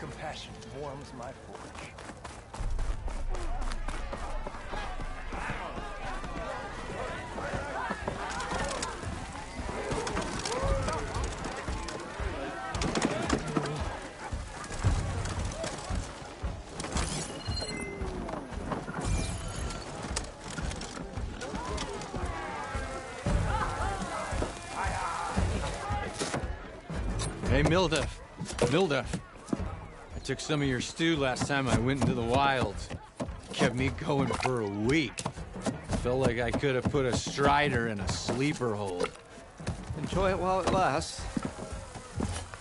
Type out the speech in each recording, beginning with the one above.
compassion warms my forge. Hey, Mildef. Mildef. I took some of your stew last time I went into the wilds. Kept me going for a week. Felt like I could have put a strider in a sleeper hold. Enjoy it while it lasts.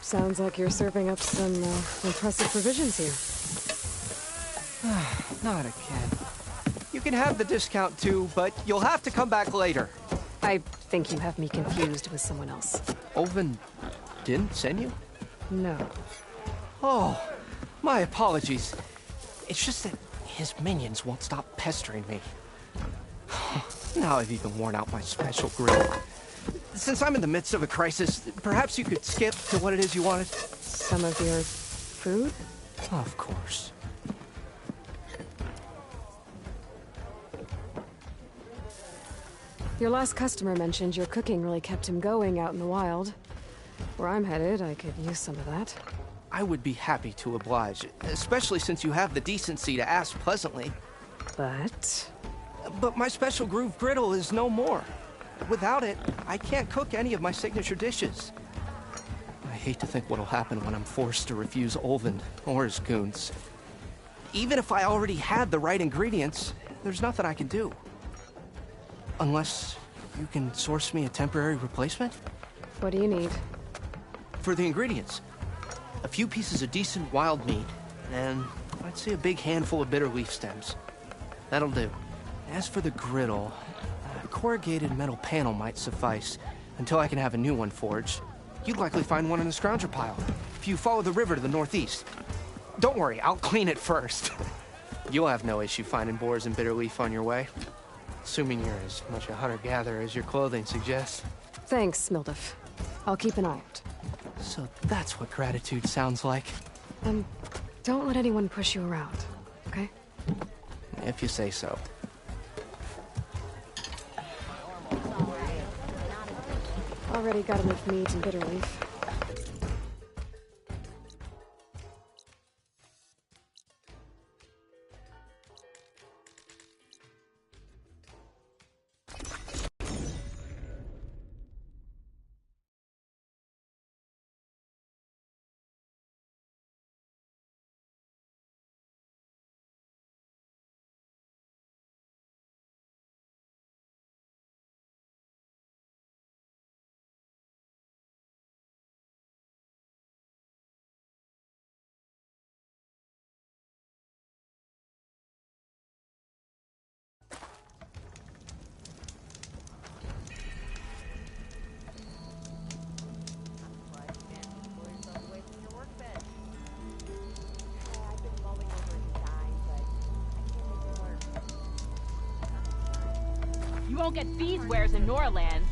Sounds like you're serving up some impressive provisions here. Not again. You can have the discount too, but you'll have to come back later. I think you have me confused with someone else. Olvin didn't send you? No. Oh, my apologies. It's just that his minions won't stop pestering me. Now I've even worn out my special grill. Since I'm in the midst of a crisis, perhaps you could skip to what it is you wanted? Some of your food? Of course. Your last customer mentioned your cooking really kept him going out in the wild. Where I'm headed, I could use some of that. I would be happy to oblige, especially since you have the decency to ask pleasantly. But my special groove griddle is no more. Without it, I can't cook any of my signature dishes. I hate to think what'll happen when I'm forced to refuse Olvin or his goons. Even if I already had the right ingredients, there's nothing I can do. Unless you can source me a temporary replacement? What do you need? For the ingredients, a few pieces of decent wild meat, and I'd say a big handful of bitter leaf stems. That'll do. As for the griddle, a corrugated metal panel might suffice until I can have a new one forged. You'd likely find one in the scrounger pile if you follow the river to the northeast. Don't worry, I'll clean it first. You'll have no issue finding boars and bitter leaf on your way. Assuming you're as much a hunter-gatherer as your clothing suggests. Thanks, Mildef. I'll keep an eye out. So that's what gratitude sounds like. Don't let anyone push you around, okay? If you say so. Already got enough meat and bitter leaf. You won't get these wares in Norland.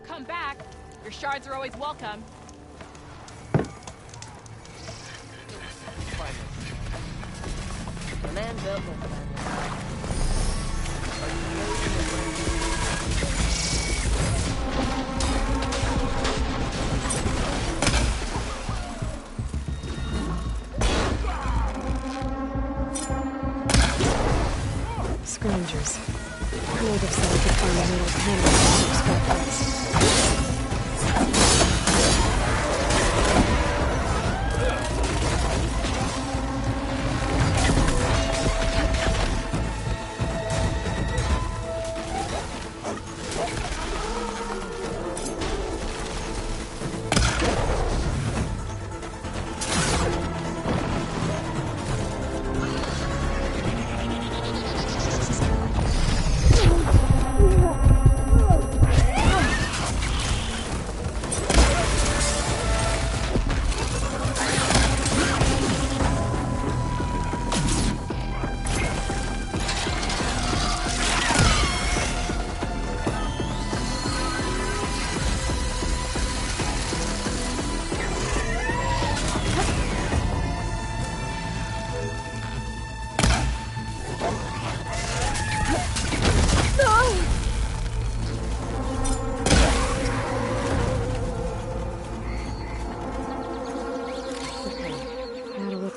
Come back. Your shards are always welcome. The man built Scroungers. Native said I could find a little panel to extract this.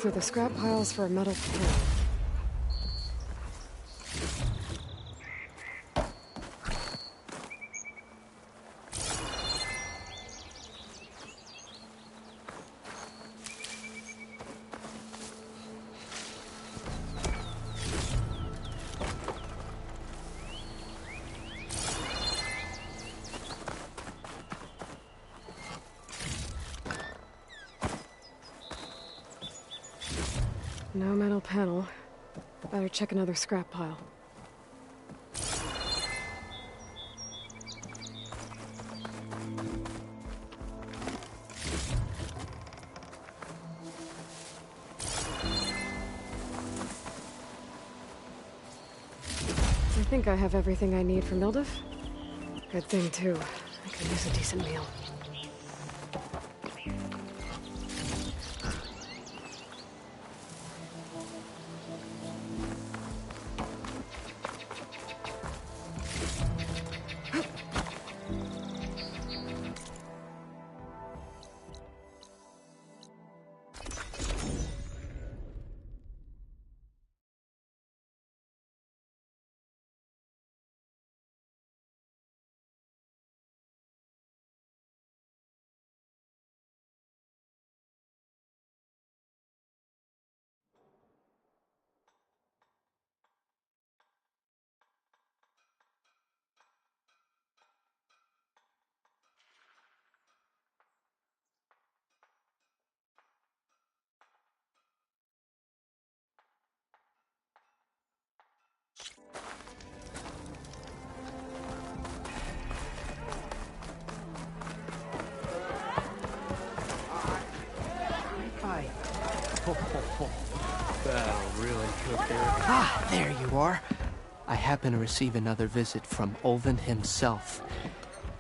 through the scrap piles for a metal panel. No metal panel. Better check another scrap pile. I think I have everything I need for Mildef. Good thing, too. I could use a decent meal. That'll really cook there. Ah, there you are. I happen to receive another visit from Ulvin himself.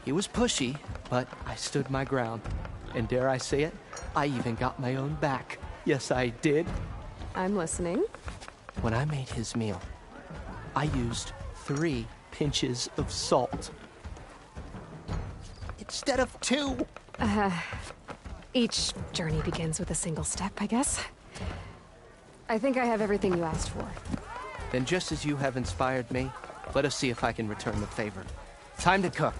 He was pushy, but I stood my ground. And dare I say it, I even got my own back. Yes, I did. I'm listening. When I made his meal, I used 3 pinches of salt. Instead of 2. Each journey begins with a single step, I guess. I think I have everything you asked for. Then just as you have inspired me, let us see if I can return the favor. Time to cook.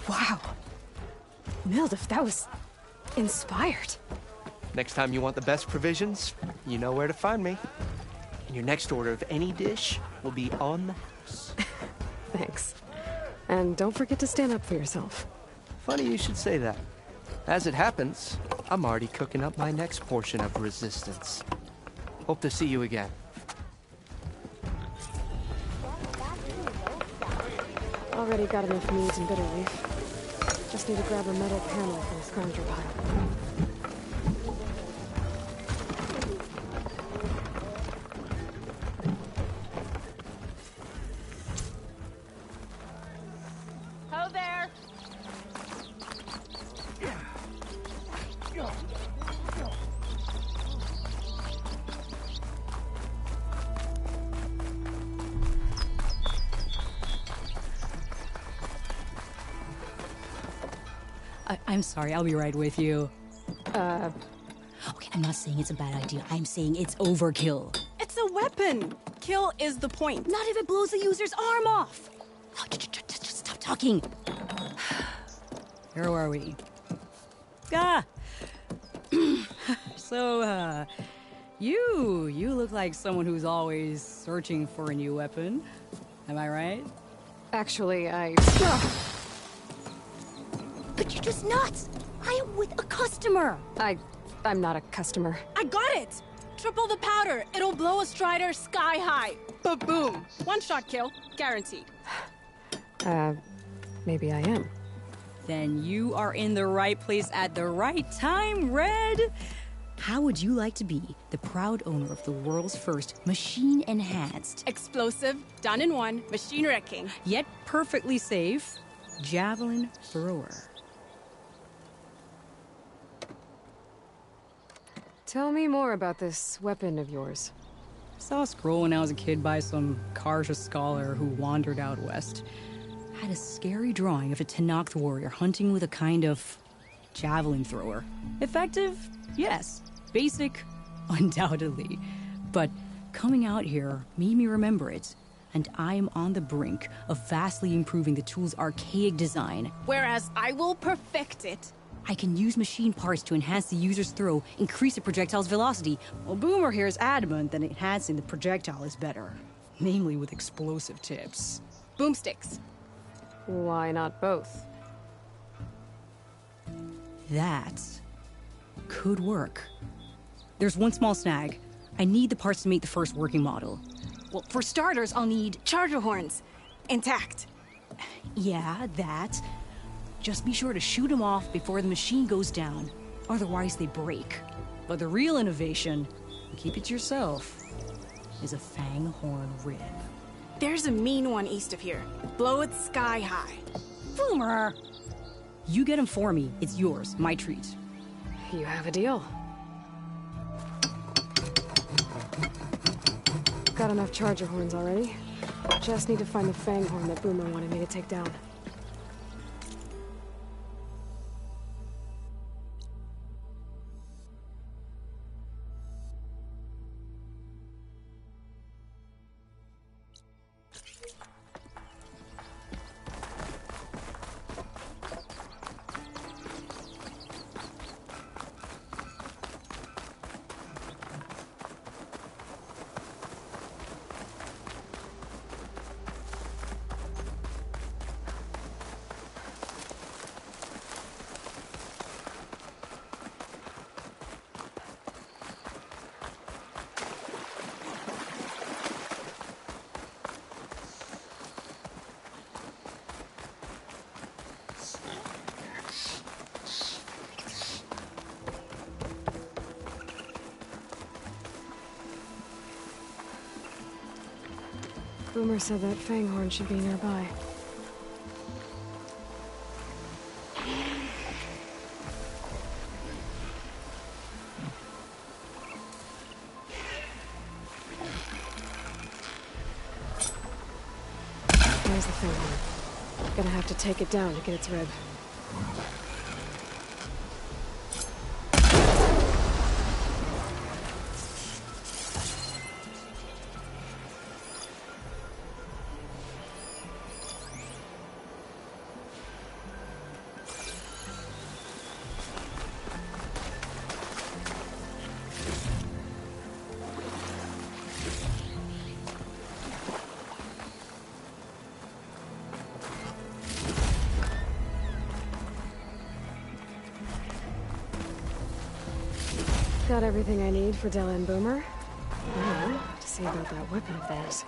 Wow. Mildef, that was inspired. Next time you want the best provisions, you know where to find me. And your next order of any dish will be on the house. Thanks. And don't forget to stand up for yourself. Funny you should say that. As it happens, I'm already cooking up my next portion of resistance. Hope to see you again. Already got enough meat and bitter leaf. Just need to grab a metal panel from the scrounger pile. Ho there! I'm sorry, I'll be right with you. Okay, I'm not saying it's a bad idea. I'm saying it's overkill. It's a weapon. Kill is the point. Not if it blows the user's arm off. Oh, just stop talking. Where are we? Ah! So, you look like someone who's always searching for a new weapon. Am I right? Actually, But you're just nuts. I am with a customer. I'm not a customer. I got it. Triple the powder. It'll blow a Strider sky high. Ba-boom. One-shot kill. Guaranteed. Maybe I am. Then you are in the right place at the right time, Red. How would you like to be the proud owner of the world's first machine-enhanced, Explosive, done in one, machine wrecking. Yet perfectly safe, javelin thrower? Tell me more about this weapon of yours. Saw a scroll when I was a kid by some Karja scholar who wandered out west. Had a scary drawing of a Tenakth warrior hunting with a kind of javelin thrower. Effective? Yes. Basic? Undoubtedly. But coming out here made me remember it, and I am on the brink of vastly improving the tool's archaic design. Whereas I will perfect it. I can use machine parts to enhance the user's throw, increase the projectile's velocity. Well, Boomer here is adamant that enhancing the projectile is better. Namely with explosive tips. Boomsticks. Why not both? That could work. There's one small snag. I need the parts to make the first working model. Well, for starters, I'll need charger horns. Intact. Yeah, that. Just be sure to shoot them off before the machine goes down. Otherwise, they break. But the real innovation, keep it to yourself, is a fanghorn rib. There's a mean one east of here. Blow it sky high. Boomer! You get him for me. It's yours. My treat. You have a deal. Got enough charger horns already. Just need to find the fanghorn that Boomer wanted me to take down. Boomer said that fanghorn should be nearby. There's the fanghorn. Gonna have to take it down to get its rib. Got everything I need for Della and Boomer. Now, to see about that weapon of theirs.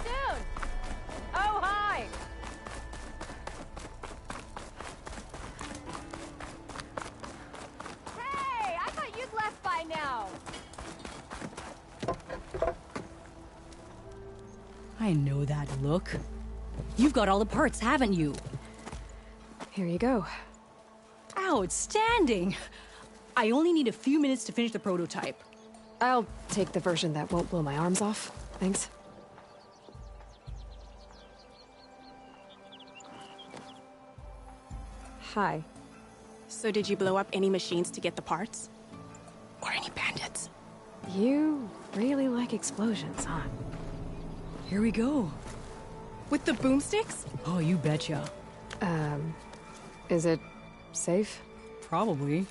you soon. Oh, hi. Hey, I thought you'd left by now. I know that look. You've got all the parts, haven't you? Here you go. Outstanding! I only need a few minutes to finish the prototype. I'll take the version that won't blow my arms off. Thanks. Hi. So did you blow up any machines to get the parts? Or any bandits? You really like explosions, huh? Here we go. With the boomsticks? Oh, you betcha. Is it safe? Probably.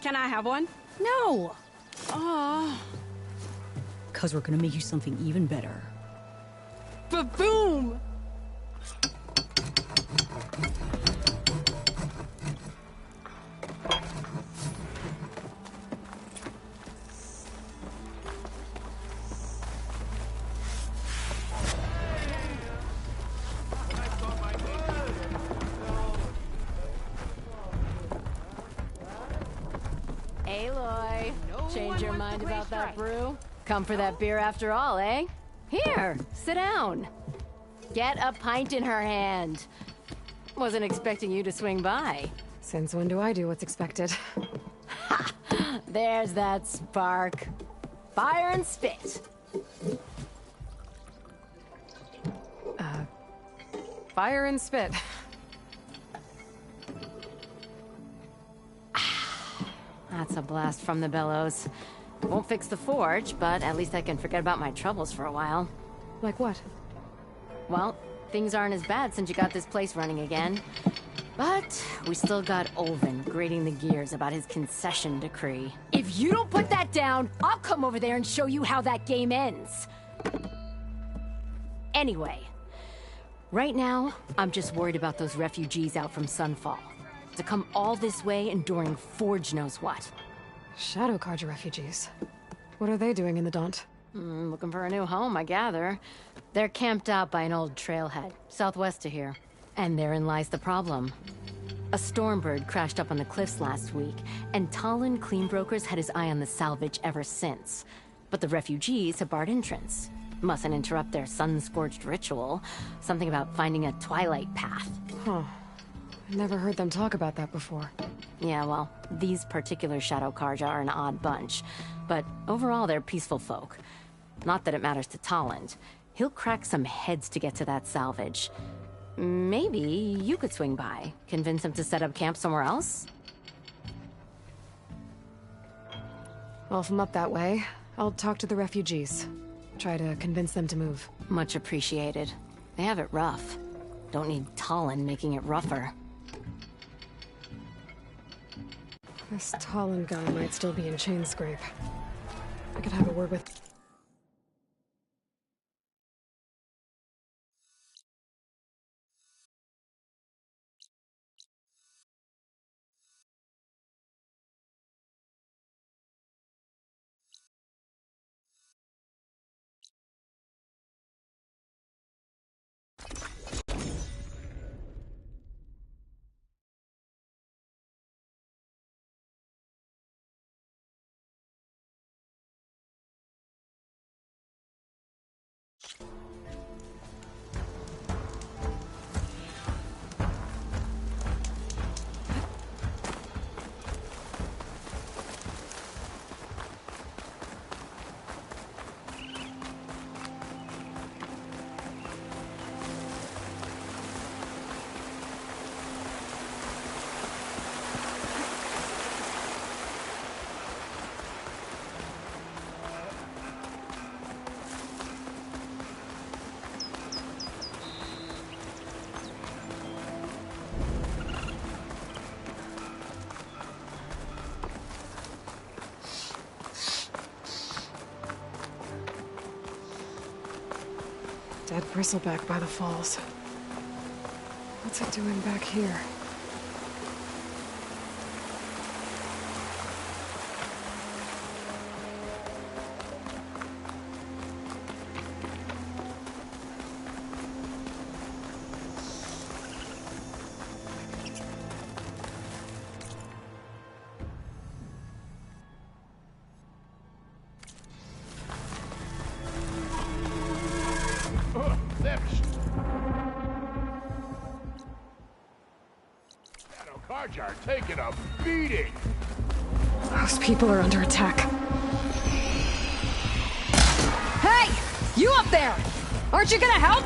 Can I have one? No! Aw. 'Cause we're gonna make you something even better. Ba-boom! Aloy, change your one wants mind to about waste that right. brew? Come for that beer after all, eh? Here, sit down. Get a pint in her hand. Wasn't expecting you to swing by. Since when do I do what's expected? There's that spark. Fire and spit. Fire and spit. That's a blast from the bellows. Won't fix the forge, but at least I can forget about my troubles for a while. Like what? Well, things aren't as bad since you got this place running again. But we still got Olvin grating the gears about his concession decree. If you don't put that down, I'll come over there and show you how that game ends. Anyway, right now, I'm just worried about those refugees out from Sunfall. To come all this way enduring Forge knows what. Shadow Carja refugees. What are they doing in the Daunt? Looking for a new home, I gather. They're camped out by an old trailhead, southwest of here. And therein lies the problem. A Stormbird crashed up on the cliffs last week, and Talon Cleanbrokers had his eye on the salvage ever since. But the refugees have barred entrance. Mustn't interrupt their sun-scorched ritual. Something about finding a twilight path. Huh. Never heard them talk about that before. Yeah, well, these particular Shadow Carja are an odd bunch. But overall, they're peaceful folk. Not that it matters to Talon. He'll crack some heads to get to that salvage. Maybe you could swing by, convince him to set up camp somewhere else? Well, if I'm up that way, I'll talk to the refugees. Try to convince them to move. Much appreciated. They have it rough. Don't need Talon making it rougher. This Talon guy might still be in Chainscrape. I could have a word with... Dead bristleback by the falls. What's it doing back here? Sarge are taking a beating. Those people are under attack. Hey! You up there! Aren't you gonna help?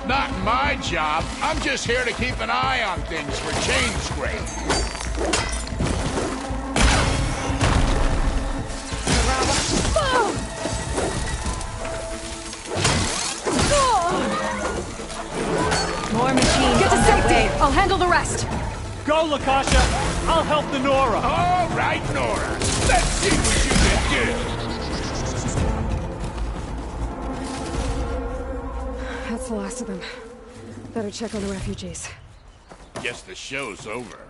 Not my job. I'm just here to keep an eye on things for Chain Scrape. More machines. Get to safety! I'll handle the rest! Go, Lakasha! I'll help the Nora! All right, Nora. Let's see what you can do. That's the last of them. Better check on the refugees. Guess the show's over.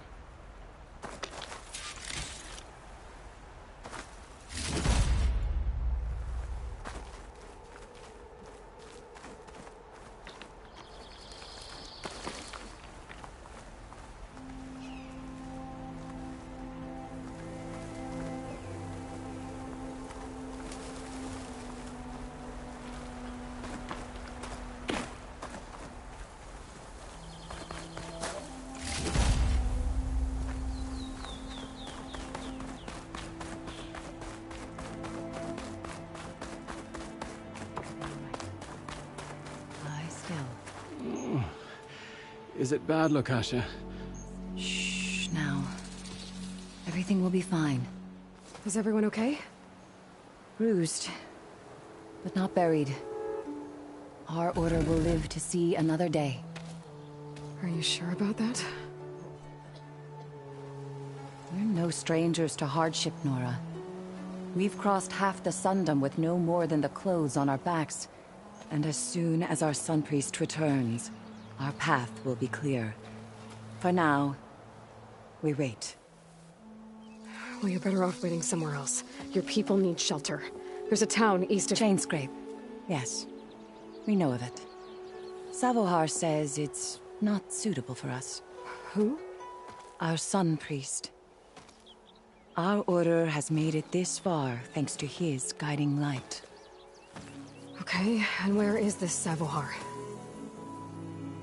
Lie still. Is it bad, Lakasha? Shh, now. Everything will be fine. Is everyone okay? Bruised, but not buried. Our order will live to see another day. Are you sure about that? We're no strangers to hardship, Nora. We've crossed half the Sundom with no more than the clothes on our backs. And as soon as our Sun Priest returns, our path will be clear. For now, we wait. Well, you're better off waiting somewhere else. Your people need shelter. There's a town east of... Chainscrape. Yes. We know of it. Savohar says it's not suitable for us. Who? Our Sun Priest. Our order has made it this far thanks to his guiding light. Okay, and where is this Savohar?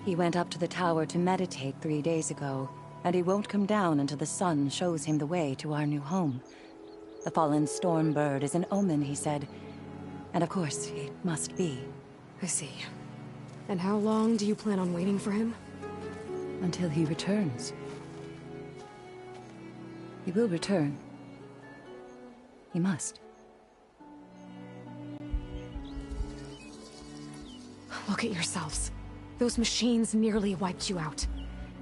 He went up to the tower to meditate 3 days ago, and he won't come down until the sun shows him the way to our new home. The fallen storm bird is an omen, he said. And of course, it must be. I see. And how long do you plan on waiting for him? Until he returns. He will return. He must. Look at yourselves. Those machines nearly wiped you out.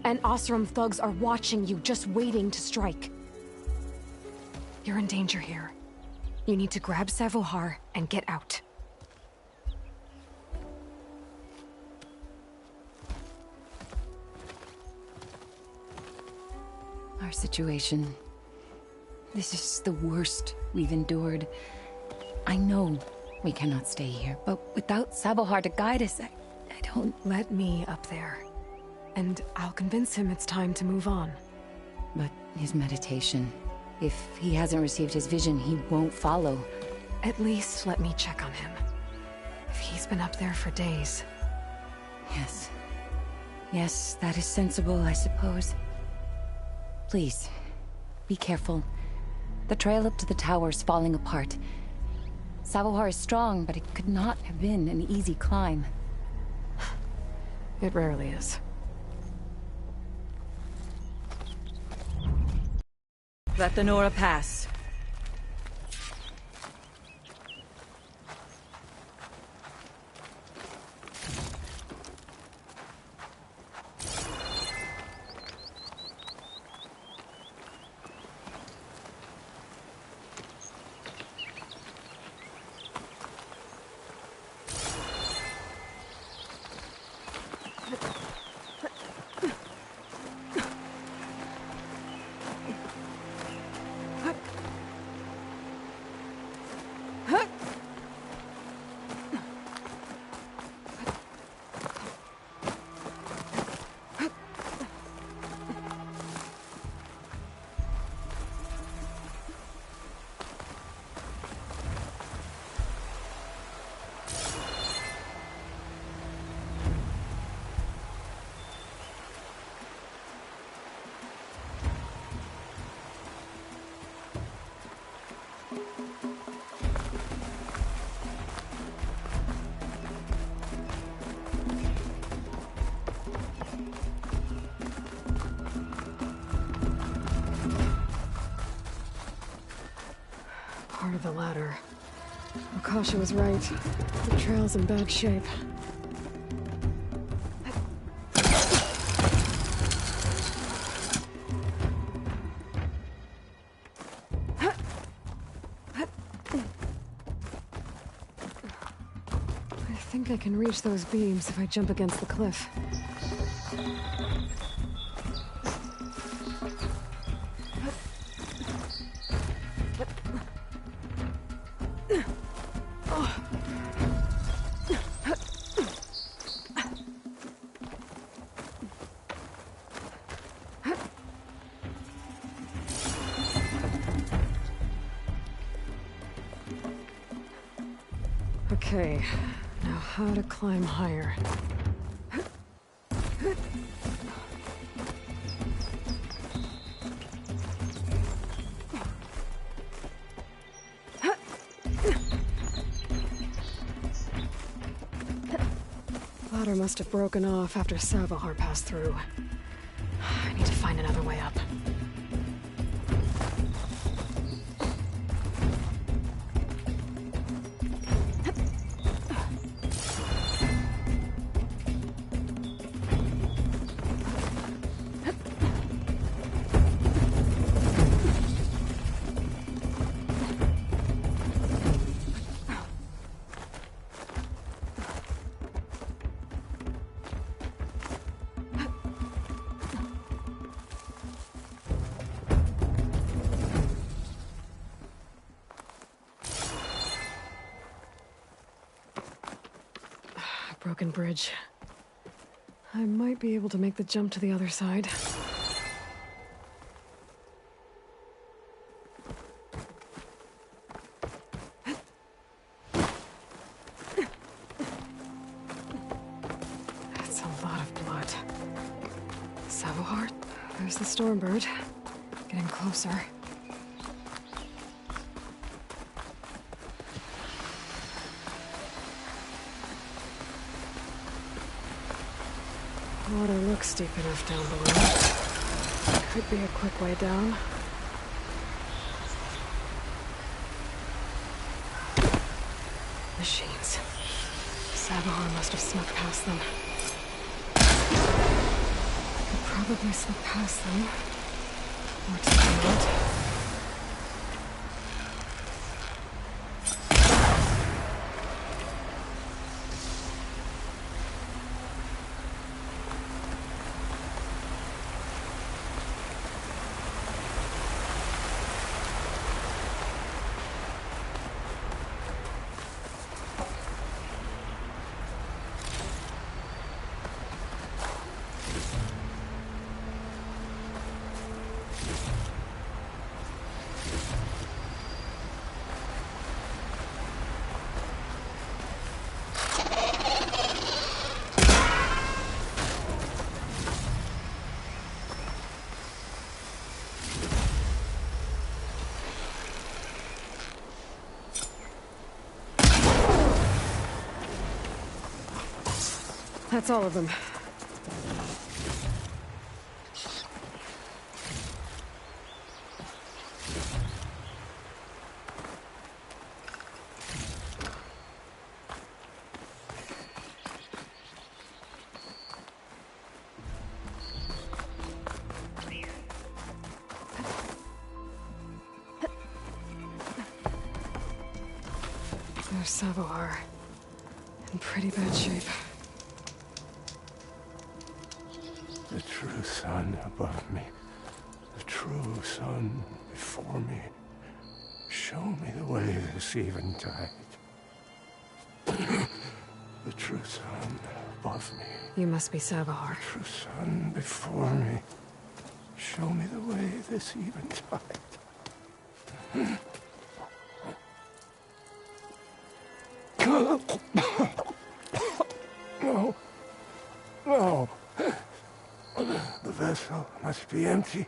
And Oseram thugs are watching you, just waiting to strike. You're in danger here. You need to grab Savohar and get out. Our situation... This is the worst we've endured. I know we cannot stay here, but without Savohar to guide us, I don't... Let me up there. And I'll convince him it's time to move on. But his meditation... If he hasn't received his vision, he won't follow. At least let me check on him. If he's been up there for days. Yes. Yes, that is sensible, I suppose. Please, be careful. The trail up to the tower's falling apart. Savohar is strong, but it could not have been an easy climb. It rarely is. Let the Nora pass. ladder. Akasha was right. The trail's in bad shape. I think I can reach those beams if I jump against the cliff. Okay, now how to climb higher. Ladder must have broken off after Savahar passed through. I need to find another way up. Broken bridge. I might be able to make the jump to the other side. That's a lot of blood. Savahar, there's the Stormbird. Getting closer. Water looks deep enough down below. Could be a quick way down. Machines. Savahar must have snuck past them. I could probably slip past them. Or take them out. That's all of them. There's Savahar. In pretty bad shape. The true sun above me, the true sun before me. Show me the way this eventide. The true sun above me. You must be Savahar. The true sun before me. Show me the way this eventide. No. No. The vessel must be empty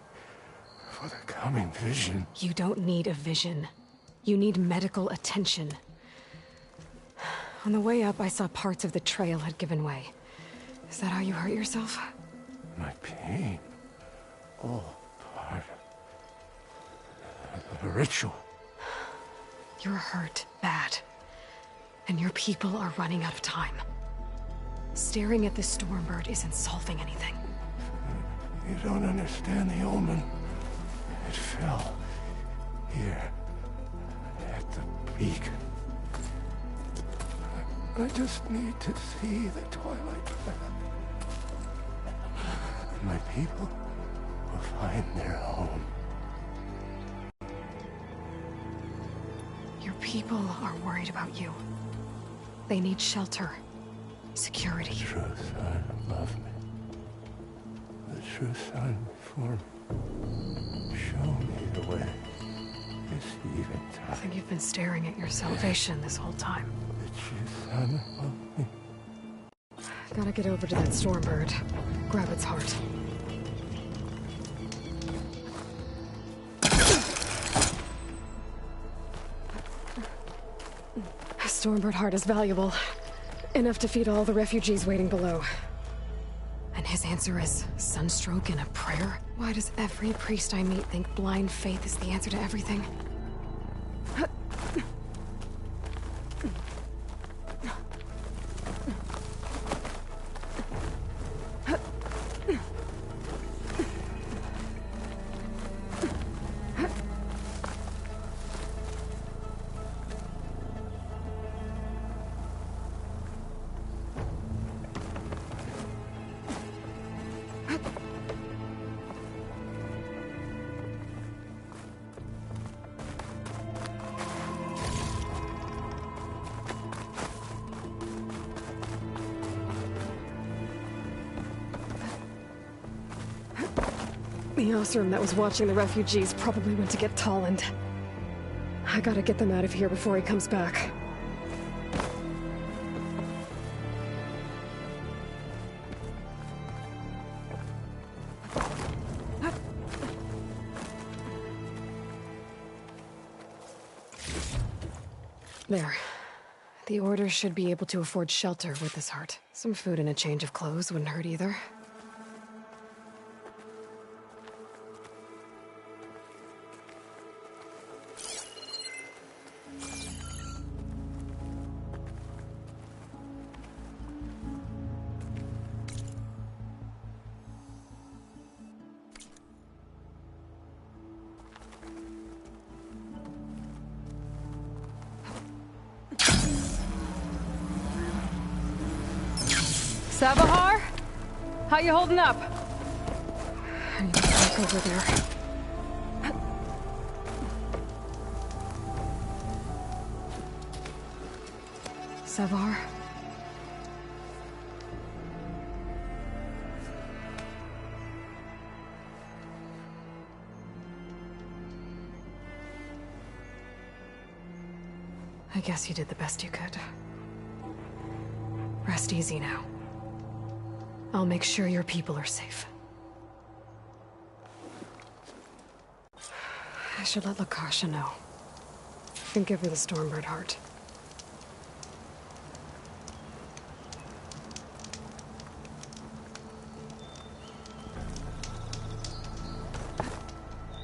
for the coming vision. You don't need a vision. You need medical attention. On the way up, I saw parts of the trail had given way. Is that how you hurt yourself? My pain. All part of the ritual. You're hurt bad. And your people are running out of time. Staring at this Stormbird isn't solving anything. You don't understand the omen. It fell here at the peak. I just need to see the twilight path. My people will find their home. Your people are worried about you. They need shelter, security. The true son above me. The true son before me. Show me the way. This even I time. think you've been staring at your salvation this whole time. The true son above me. Gotta get over to that Stormbird. Grab its heart. A Stormbird heart is valuable. Enough to feed all the refugees waiting below. And his answer is sunstroke and a prayer? Why does every priest I meet think blind faith is the answer to everything? The Osram that was watching the refugees probably went to get Tolland. I gotta get them out of here before he comes back. There. The Order should be able to afford shelter with this heart. Some food and a change of clothes wouldn't hurt either. Savahar? How you holding up? I need to walk over there. Savar? I guess you did the best you could. Rest easy now. I'll make sure your people are safe. I should let Lakasha know. And give her the Stormbird heart.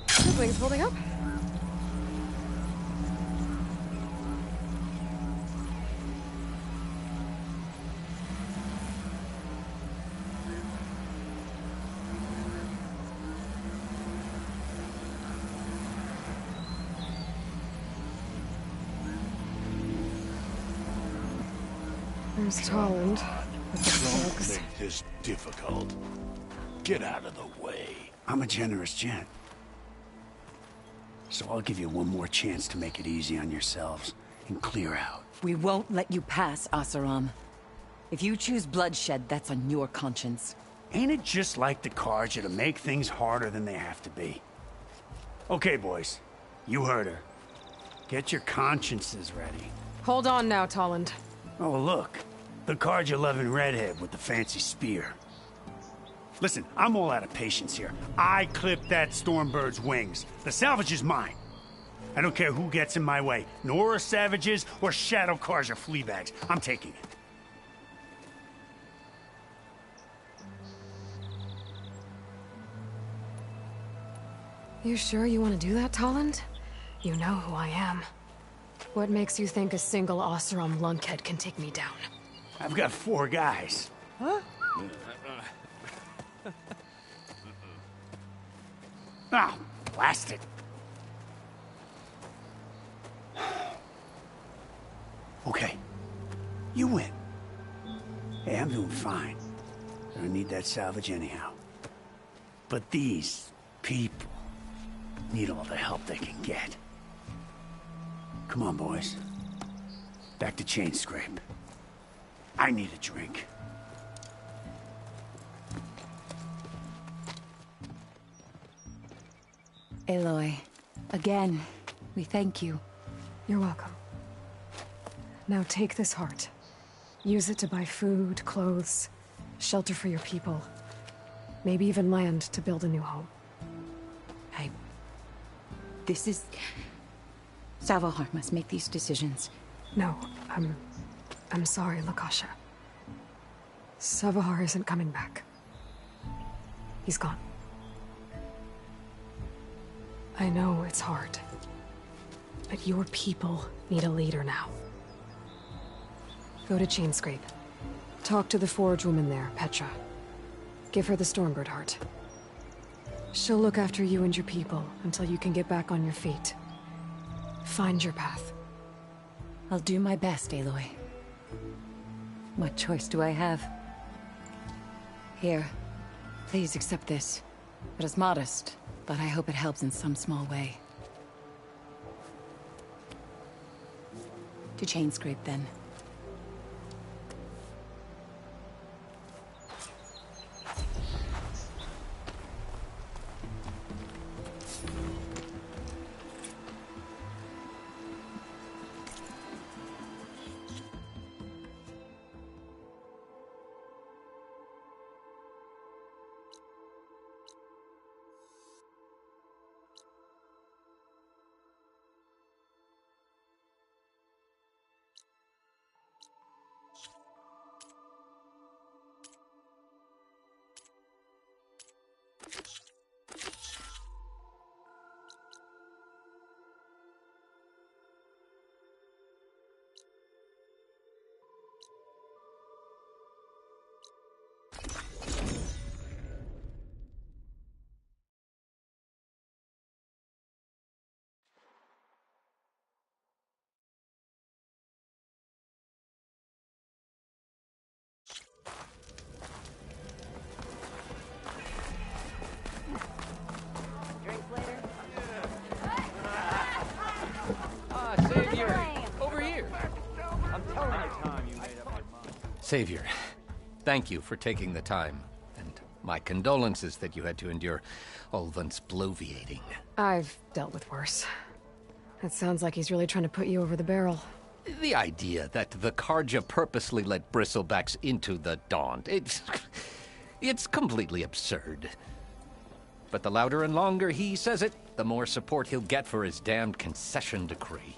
Siblings holding up? There's Tolland with the Don't slugs. make this difficult. Get out of the way. I'm a generous gent. So I'll give you one more chance to make it easy on yourselves and clear out. We won't let you pass, Oseram. If you choose bloodshed, that's on your conscience. Ain't it just like the Carja to make things harder than they have to be? Okay, boys. You heard her. Get your consciences ready. Hold on now, Tolland. Oh, look. The Carja-loving redhead with the fancy spear. Listen, I'm all out of patience here. I clipped that Stormbird's wings. The salvage is mine. I don't care who gets in my way. Nora savages or Shadow Carja fleabags. I'm taking it. You sure you want to do that, Tolland? You know who I am. What makes you think a single Oseram lunkhead can take me down? I've got 4 guys. Huh? Ah, blast it. Okay. You win. Hey, I'm doing fine. I need that salvage anyhow. But these people need all the help they can get. Come on, boys. Back to Chain Scrape. I need a drink. Aloy, again, we thank you. You're welcome. Now take this heart. Use it to buy food, clothes, shelter for your people. Maybe even land to build a new home. This is... Savahar must make these decisions. No, I'm sorry, Lakasha. Savahar isn't coming back. He's gone. I know it's hard, but your people need a leader now. Go to Chainscrape. Talk to the Forge woman there, Petra. Give her the Stormbird heart. She'll look after you and your people until you can get back on your feet. Find your path. I'll do my best, Aloy. What choice do I have? Here, please accept this. It is modest, but I hope it helps in some small way. To Chainscrape, then. Savior! Over here! I'm telling you, Tom, you made up your mind. Savior, thank you for taking the time. And my condolences that you had to endure Ulvund's bloviating. I've dealt with worse. It sounds like he's really trying to put you over the barrel. The idea that the Carja purposely let Bristlebacks into the Daunt, it's completely absurd. But the louder and longer he says it, the more support he'll get for his damned concession decree.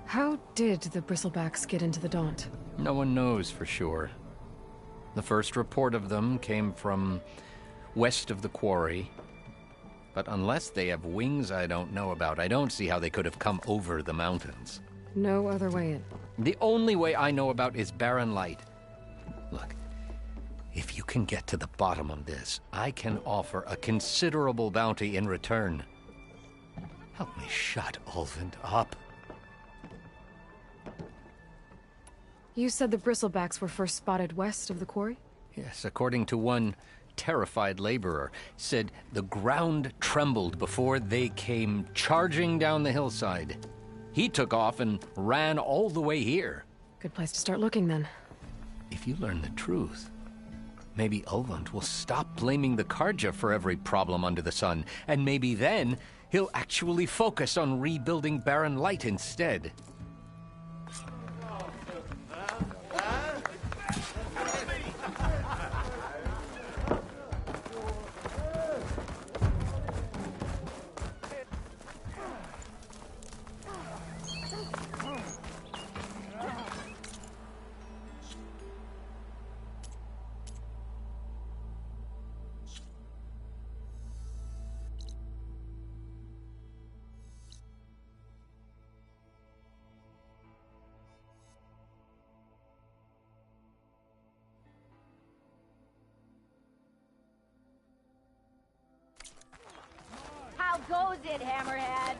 How did the Bristlebacks get into the Daunt? No one knows for sure. The first report of them came from west of the quarry. But unless they have wings I don't know about, I don't see how they could have come over the mountains. No other way in. The only way I know about is Barren Light. Look, if you can get to the bottom of this, I can offer a considerable bounty in return. Help me shut Ulvund up. You said the Bristlebacks were first spotted west of the quarry? Yes, according to one terrified laborer, said the ground trembled before they came charging down the hillside. He took off and ran all the way here. Good place to start looking, then. If you learn the truth, maybe Ulvund will stop blaming the Carja for every problem under the sun, and maybe then he'll actually focus on rebuilding Barren Light instead. goes it, Hammerhead.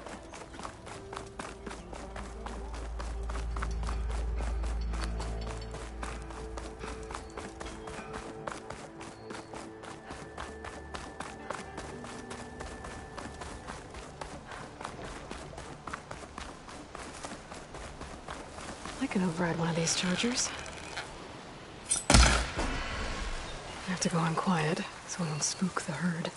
I can override one of these chargers. I have to go in quiet, so I don't spook the herd.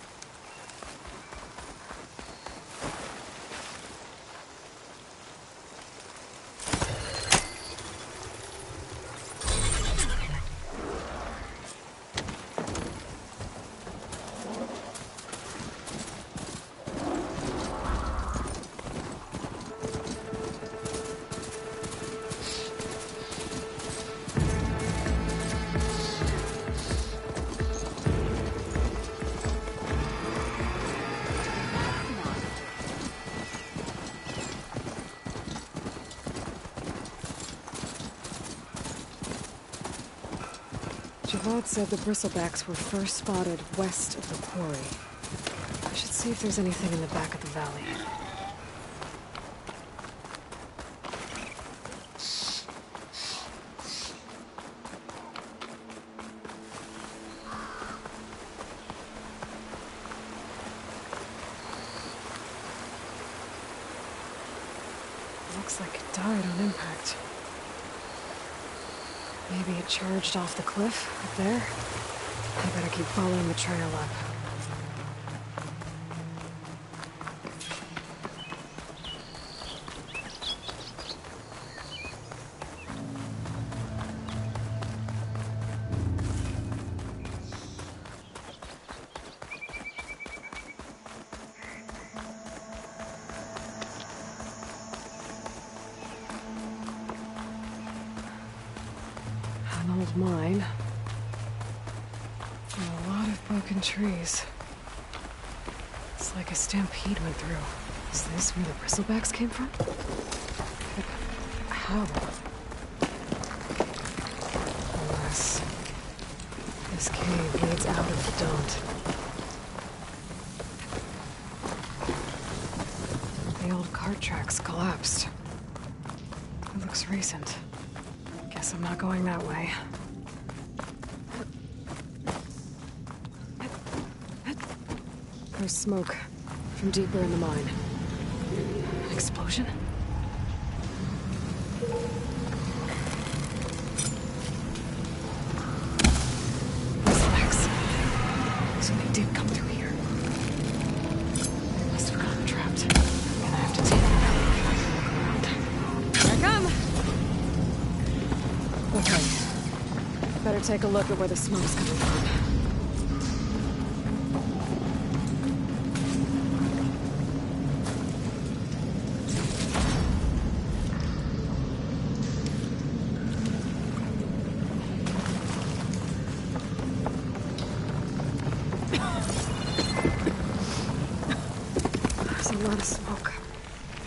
Javad said the bristlebacks were first spotted west of the quarry. I should see if there's anything in the back of the valley. Looks like it died on impact. Maybe it charged off the cliff up there. I better keep following the trail up. An old mine. And a lot of broken trees. It's like a stampede went through. Is this where the bristlebacks came from? But how? Unless this cave leads out of the Daunt. The old cart tracks collapsed. It looks recent. Guess I'm not going that way. There's smoke from deeper in the mine. An explosion? Bristlebacks. So they did come through here. They must have gotten trapped. I'm gonna have to take them out and look around. Here I come! Okay. Better take a look at where the smoke's coming from. There's a lot of smoke.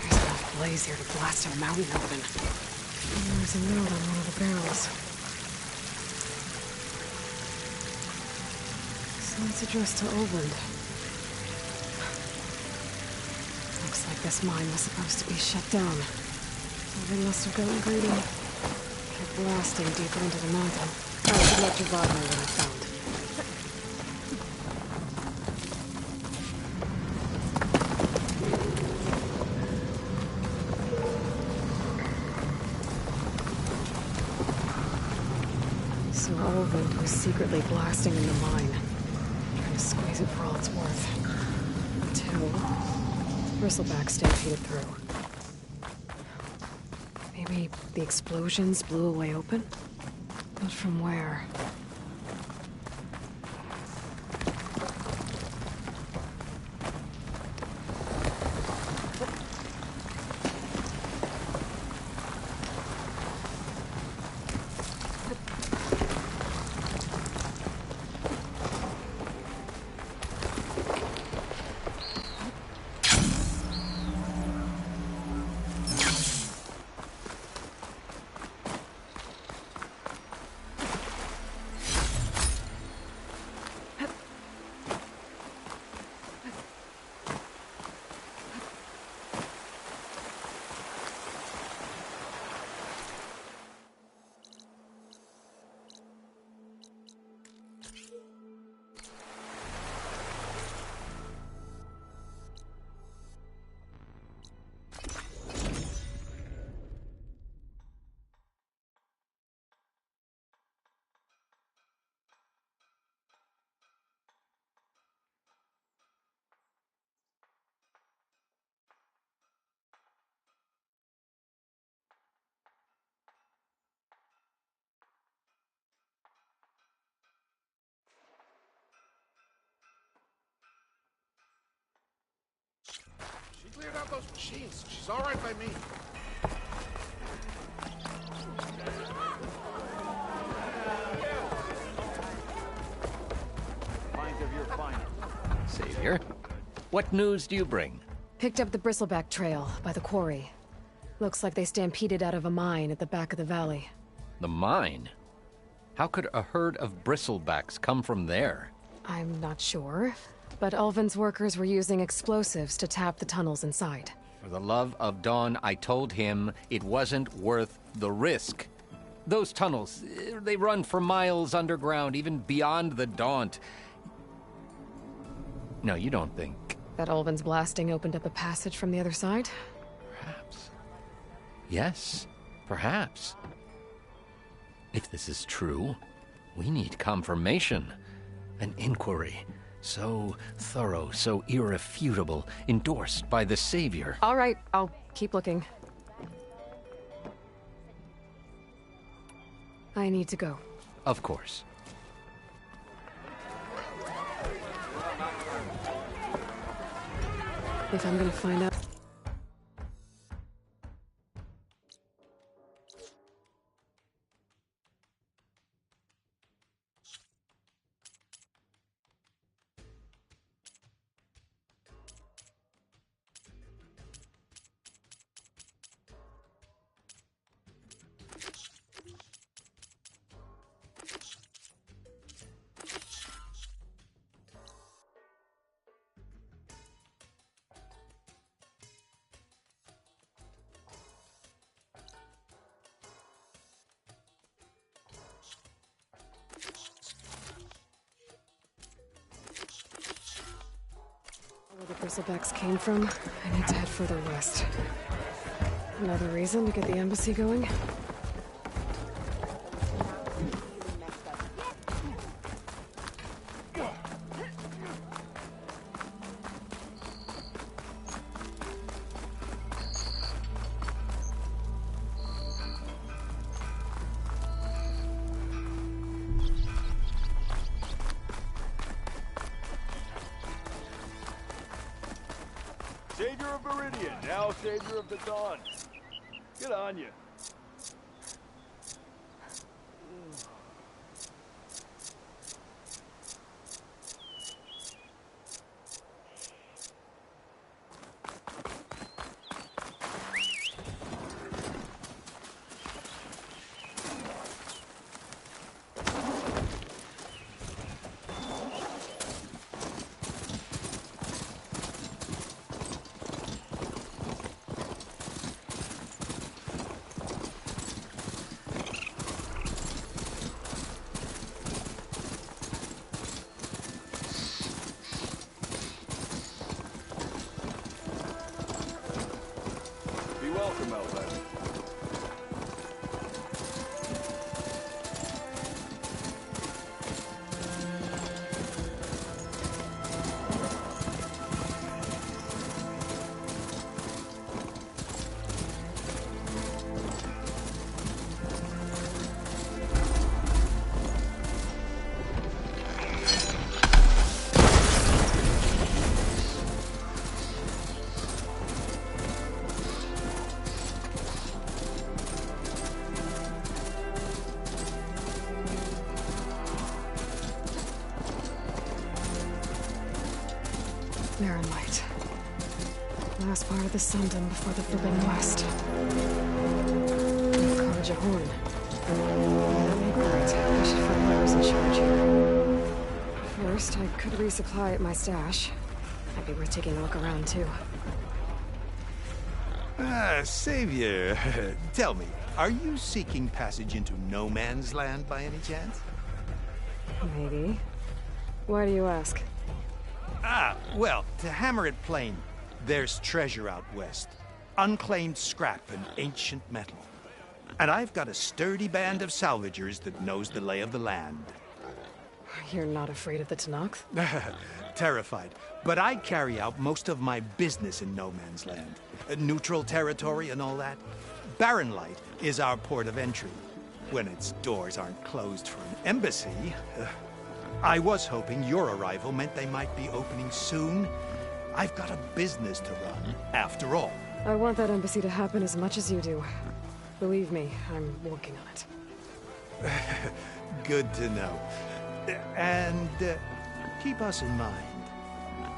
There's enough blaze here to blast a mountain open. And there's a note on one of the barrels. So it's addressed to Oldland. Looks like this mine was supposed to be shut down. So they must have gotten greedy. Kept blasting deeper into the mountain. I should let Javad know what I found. So Oldland was secretly blasting in the mine, trying to squeeze it for all it's worth. Until Bristleback stampeded through. Maybe the explosions blew a way open? But from where? about those machines. She's all right by me. Pint of your finest. Savior, what news do you bring? Picked up the Bristleback Trail by the quarry. Looks like they stampeded out of a mine at the back of the valley. The mine? How could a herd of bristlebacks come from there? I'm not sure, but Ulvin's workers were using explosives to tap the tunnels inside. For the love of Dawn, I told him it wasn't worth the risk. Those tunnels, they run for miles underground, even beyond the Daunt. No, you don't think... That Ulvin's blasting opened up a passage from the other side? Perhaps. Yes, perhaps. If this is true, we need confirmation. An inquiry. So thorough, so irrefutable, endorsed by the Savior. All right, I'll keep looking. I need to go. Of course. If I'm gonna find out... Where the Bristlebacks came from, I need to head further west. Another reason to get the embassy going? Savior of Viridian, now Savior of the Dawn. Good on you. Welcome, Elvin. Marin Light. Last part of the Sundom before the Forbidden West. Karja Horn. That may be right. I should find whoever's in charge here. First, I could resupply at my stash. Might be worth taking a look around, too. Savior, tell me, are you seeking passage into no man's land by any chance? Maybe. Why do you ask? Well, to hammer it plain, there's treasure out west. Unclaimed scrap and ancient metal. And I've got a sturdy band of salvagers that knows the lay of the land. You're not afraid of the Tenakth? Terrified. But I carry out most of my business in no man's land. Neutral territory and all that. Barren Light is our port of entry. When its doors aren't closed for an embassy. I was hoping your arrival meant they might be opening soon. I've got a business to run, after all. I want that embassy to happen as much as you do. Believe me, I'm working on it. Good to know. And keep us in mind.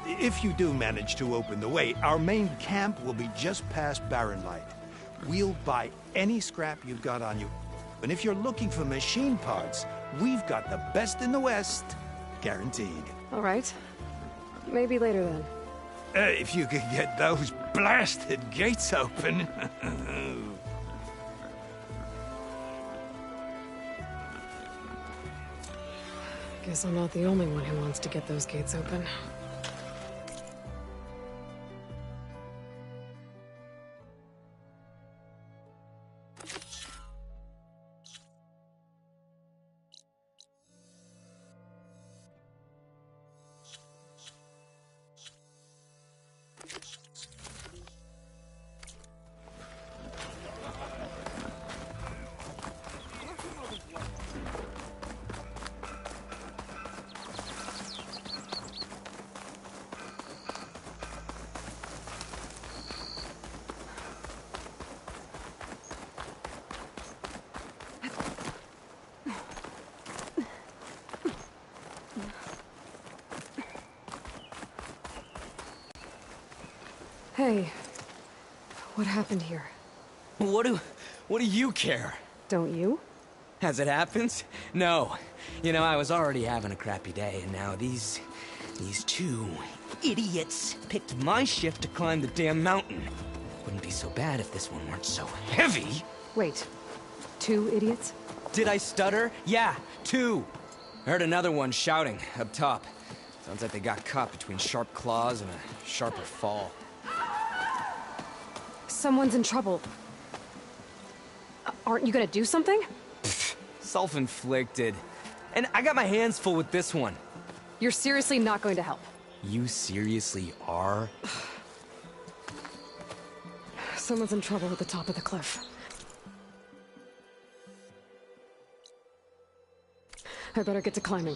If you do manage to open the way, our main camp will be just past Barren Light. We'll buy any scrap you've got on you. And if you're looking for machine parts, we've got the best in the West, guaranteed. All right. Maybe later then. If you could get those blasted gates open. Guess I'm not the only one who wants to get those gates open. Hey, what happened here? What do you care? Don't you? As it happens? No. You know, I was already having a crappy day, and now these two idiots picked my shift to climb the damn mountain. Wouldn't be so bad if this one weren't so heavy. Wait, 2 idiots? Did I stutter? Yeah, 2. I heard another one shouting up top. Sounds like they got caught between sharp claws and a sharper fall. Someone's in trouble. Aren't you gonna do something? Self-inflicted. And I got my hands full with this one. You're seriously not going to help? You seriously are? Someone's in trouble at the top of the cliff. I better get to climbing.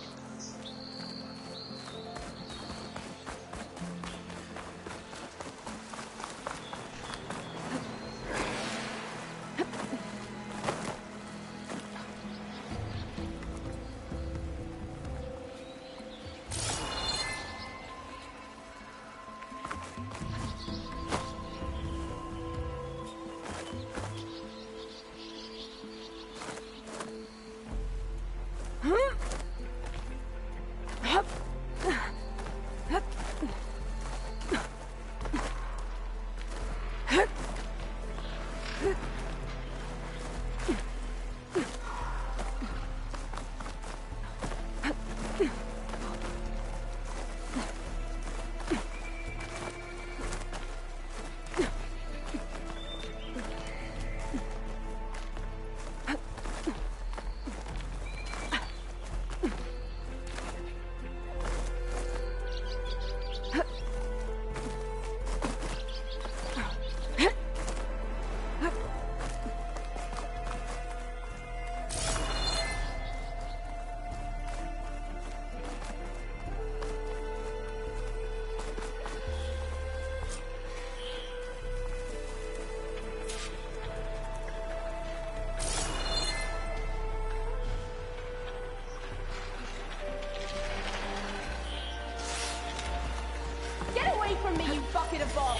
From me, you bucket of balls!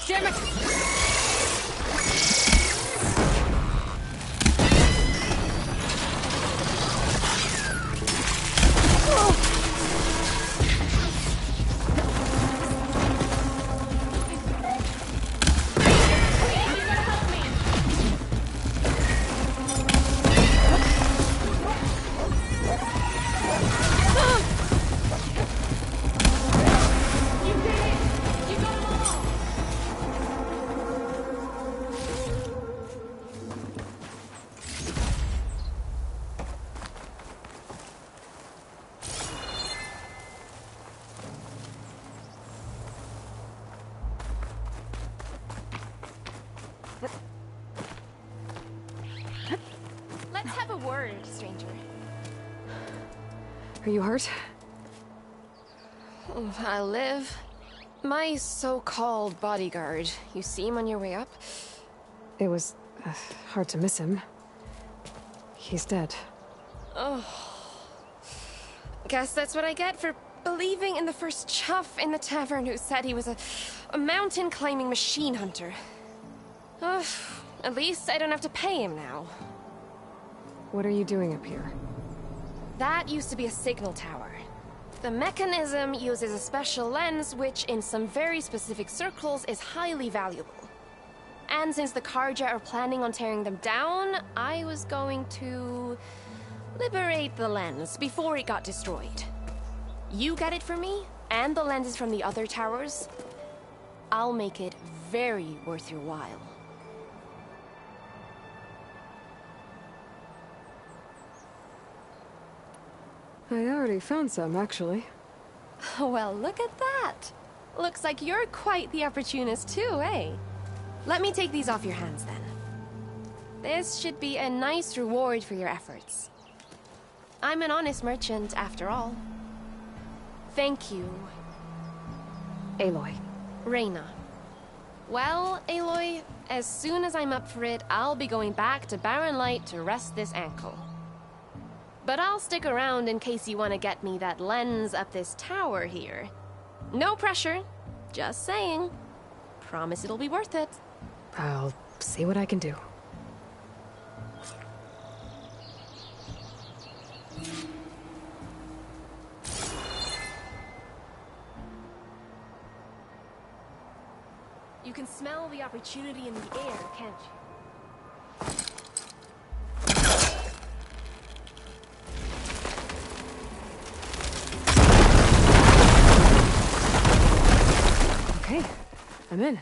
Damn it! Let's have a word, stranger. Are you hurt? I live. My so-called bodyguard. You see him on your way up? It was hard to miss him. He's dead. Oh. Guess that's what I get for believing in the first chuff in the tavern who said he was a mountain-climbing machine hunter. At least I don't have to pay him now. What are you doing up here? That used to be a signal tower. The mechanism uses a special lens which, in some very specific circles, is highly valuable. And since the Carja are planning on tearing them down, I was going to liberate the lens before it got destroyed. You get it for me, and the lenses from the other towers. I'll make it very worth your while. I already found some, actually. Well, look at that. Looks like you're quite the opportunist too, eh? Let me take these off your hands then. This should be a nice reward for your efforts. I'm an honest merchant, after all. Thank you. Aloy. Reyna. Well, Aloy, as soon as I'm up for it, I'll be going back to Barren Light to rest this ankle. But I'll stick around in case you want to get me that lens up this tower here. No pressure. Just saying. Promise it'll be worth it. I'll see what I can do. You can smell the opportunity in the air, can't you? Okay, I'm in.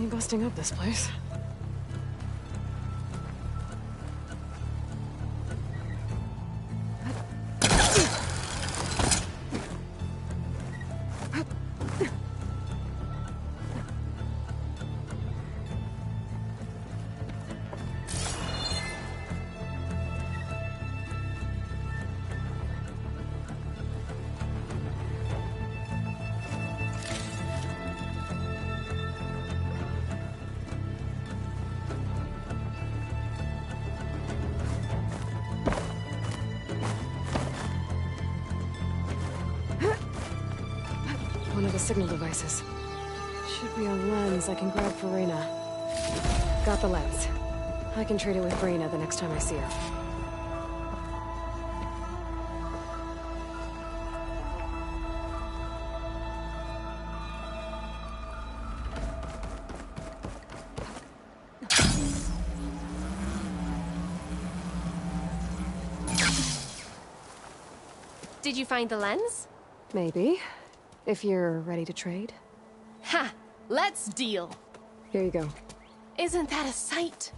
Busting up this place. One of the signal devices. Should be a lens I can grab for Reyna. Got the lens. I can trade it with Reyna the next time I see her. Did you find the lens? Maybe. If you're ready to trade. Ha! Let's deal! Here you go. Isn't that a sight?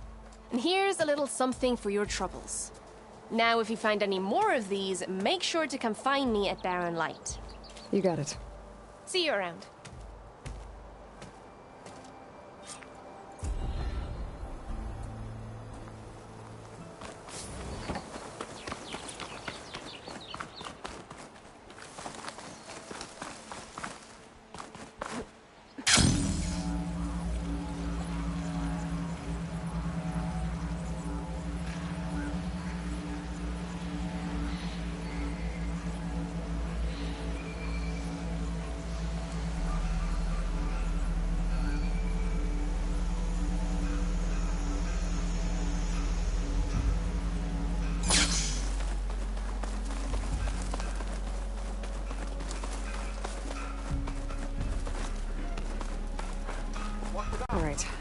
And here's a little something for your troubles. Now, if you find any more of these, make sure to come find me at Barren Light. You got it. See you around.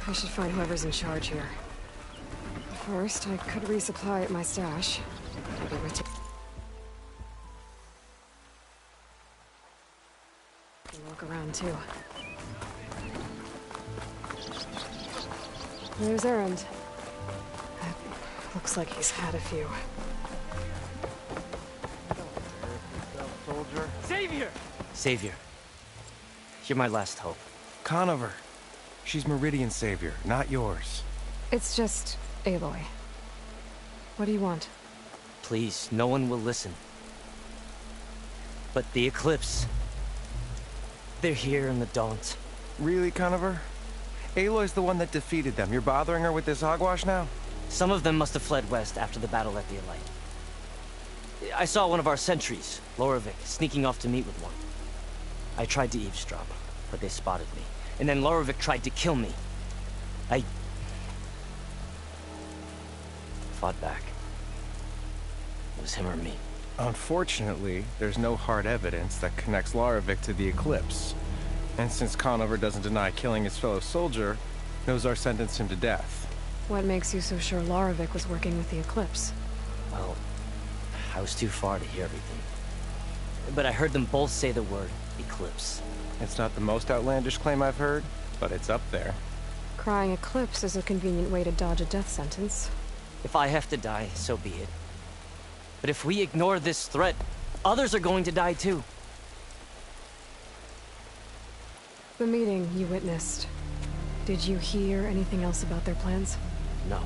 I should find whoever's in charge here. First, I could resupply at my stash. I'll be rich. Look around too. There's Erend. Looks like he's had a few. Soldier. Savior! Savior. You're my last hope. Conover. She's Meridian's savior, not yours. It's just Aloy. What do you want? Please, no one will listen. But the Eclipse... they're here in the Daunt. Really, Conover? Aloy's the one that defeated them. You're bothering her with this hogwash now? Some of them must have fled west after the battle at the Elite. I saw one of our sentries, Loravik, sneaking off to meet with one. I tried to eavesdrop, but they spotted me. And then Loravik tried to kill me. I... fought back. It was him or me. Unfortunately, there's no hard evidence that connects Loravik to the Eclipse. And since Conover doesn't deny killing his fellow soldier, Nozar sentenced him to death. What makes you so sure Loravik was working with the Eclipse? Well, I was too far to hear everything. But I heard them both say the word Eclipse. It's not the most outlandish claim I've heard, but it's up there. Crying Eclipse is a convenient way to dodge a death sentence. If I have to die, so be it. But if we ignore this threat, others are going to die too. The meeting you witnessed. Did you hear anything else about their plans? No.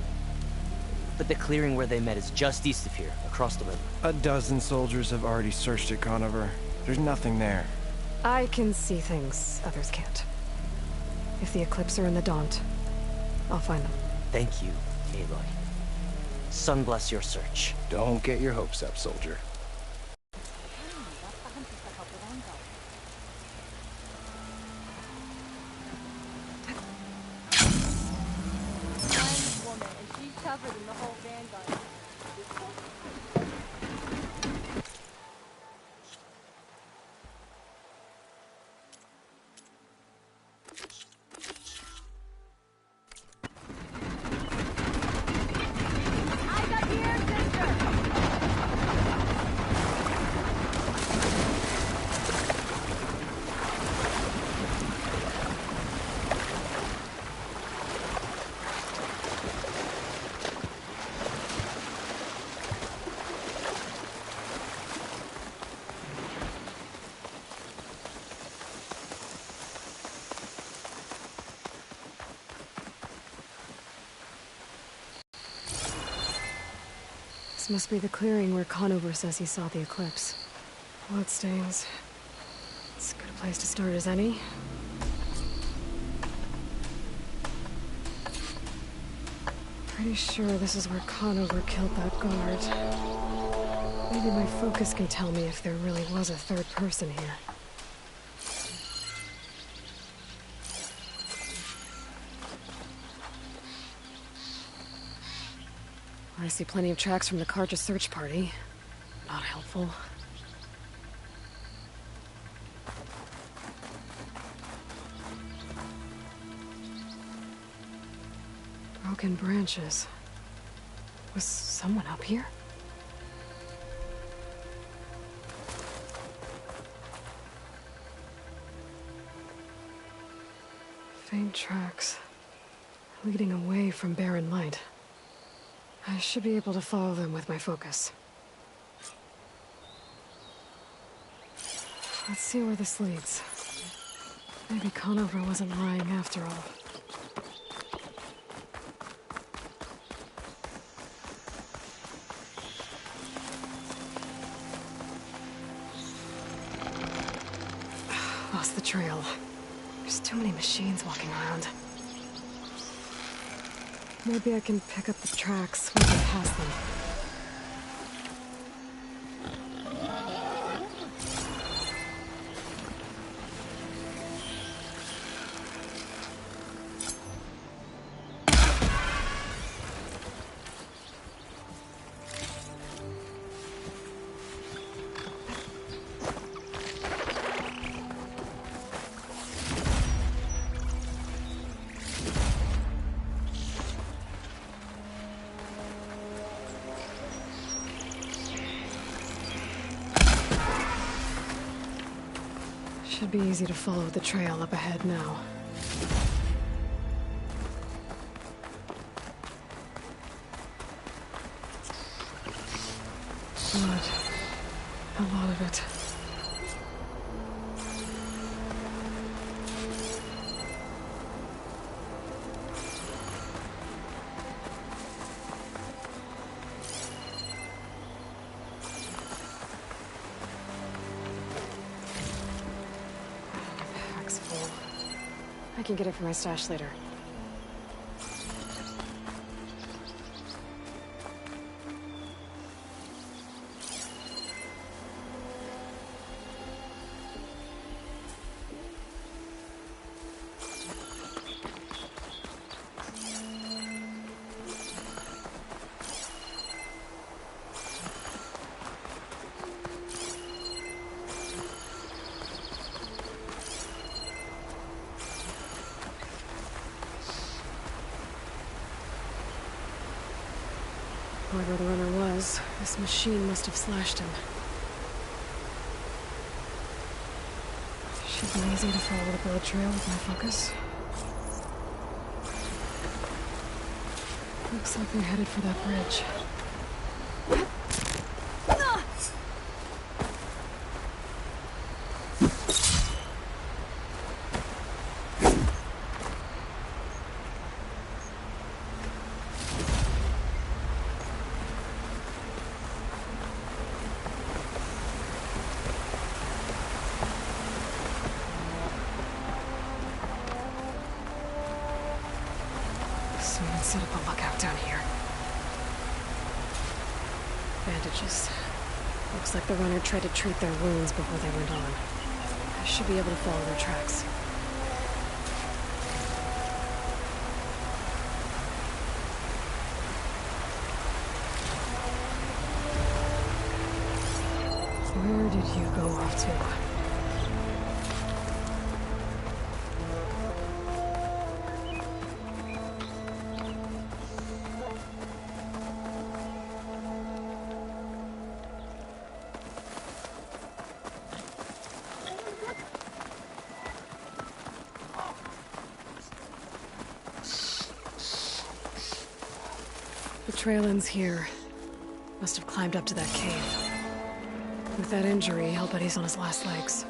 But the clearing where they met is just east of here, across the river. A dozen soldiers have already searched it, Conover. There's nothing there. I can see things others can't. If the Eclipse are in the Daunt, I'll find them. Thank you, Aloy. Sun bless your search. Don't get your hopes up, soldier. Covered in the whole vanguard. This must be the clearing where Conover says he saw the Eclipse. Bloodstains. It's as good a place to start as any. Pretty sure this is where Conover killed that guard. Maybe my focus can tell me if there really was a third person here. I see plenty of tracks from the Carja search party. Not helpful. Broken branches. Was someone up here? Faint tracks leading away from Barren Light. I should be able to follow them with my focus. Let's see where this leads. Maybe Conover wasn't lying after all. Lost the trail. There's too many machines walking around. Maybe I can pick up the tracks once I pass them. Should be easy to follow the trail up ahead now. Blood. A lot of it. Pack's full. I can get it from my stash later. Whoever the runner was, this machine must have slashed him. Should be easy to follow the blood trail with my focus. Looks like they're headed for that bridge. Someone set up a lookout down here. Bandages. Looks like the runner tried to treat their wounds before they went on. I should be able to follow their tracks. Where did you go off to? The trail ends here. Must have climbed up to that cave. With that injury, I'll bet he's on his last legs.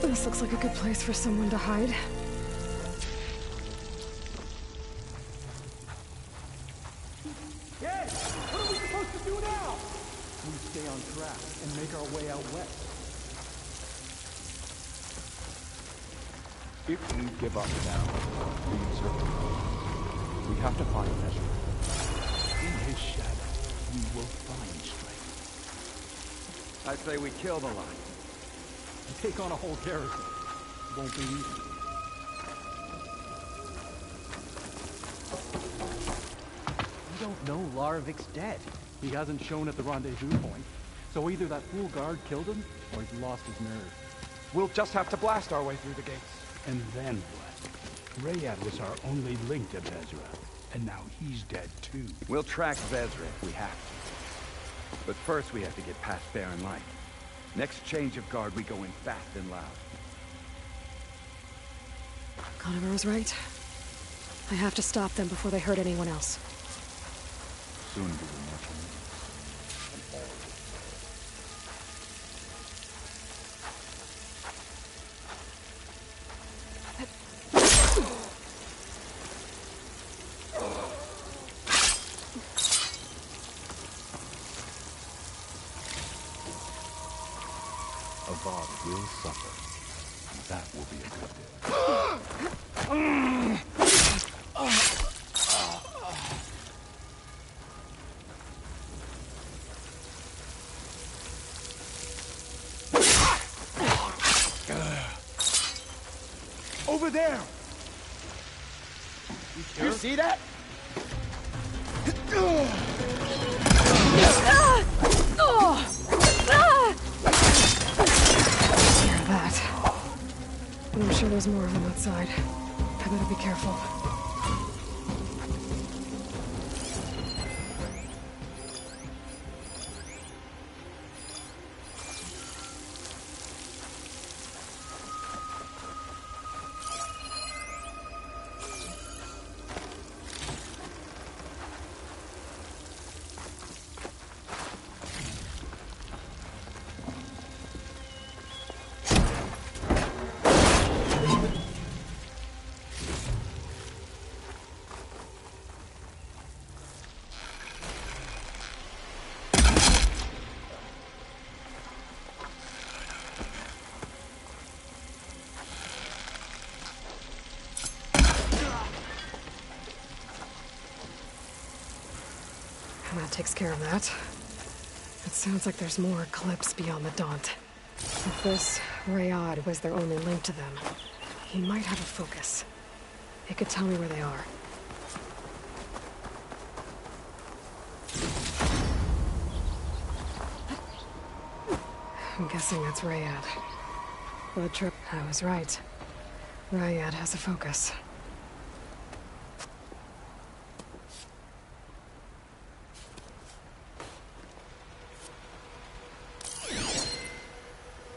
This looks like a good place for someone to hide. Hey! What are we supposed to do now? We stay on track and make our way out west. If we give up now, we have to find Ezra. In his shadow, we will find strength. I say we kill the line. And take on a whole garrison. Won't be easy. We don't know Larovik's dead. He hasn't shown at the rendezvous point. So either that fool guard killed him, or he's lost his nerve. We'll just have to blast our way through the gates. And then what? Rayad was our only link to Vezra, and now he's dead too. We'll track Vezra if we have to. But first we have to get past Barren Light. Next change of guard, we go in fast and loud. Conover was right. I have to stop them before they hurt anyone else. Soon we will march on. Avad will suffer, and that will be a good day. Over there! You see that? Hear that? But I'm sure there's more of them outside. I better be careful. And that takes care of that. It sounds like there's more Eclipse beyond the Daunt. If this Rayad was their only link to them, he might have a focus. He could tell me where they are. I'm guessing that's Rayad. Blood trip. I was right. Rayad has a focus.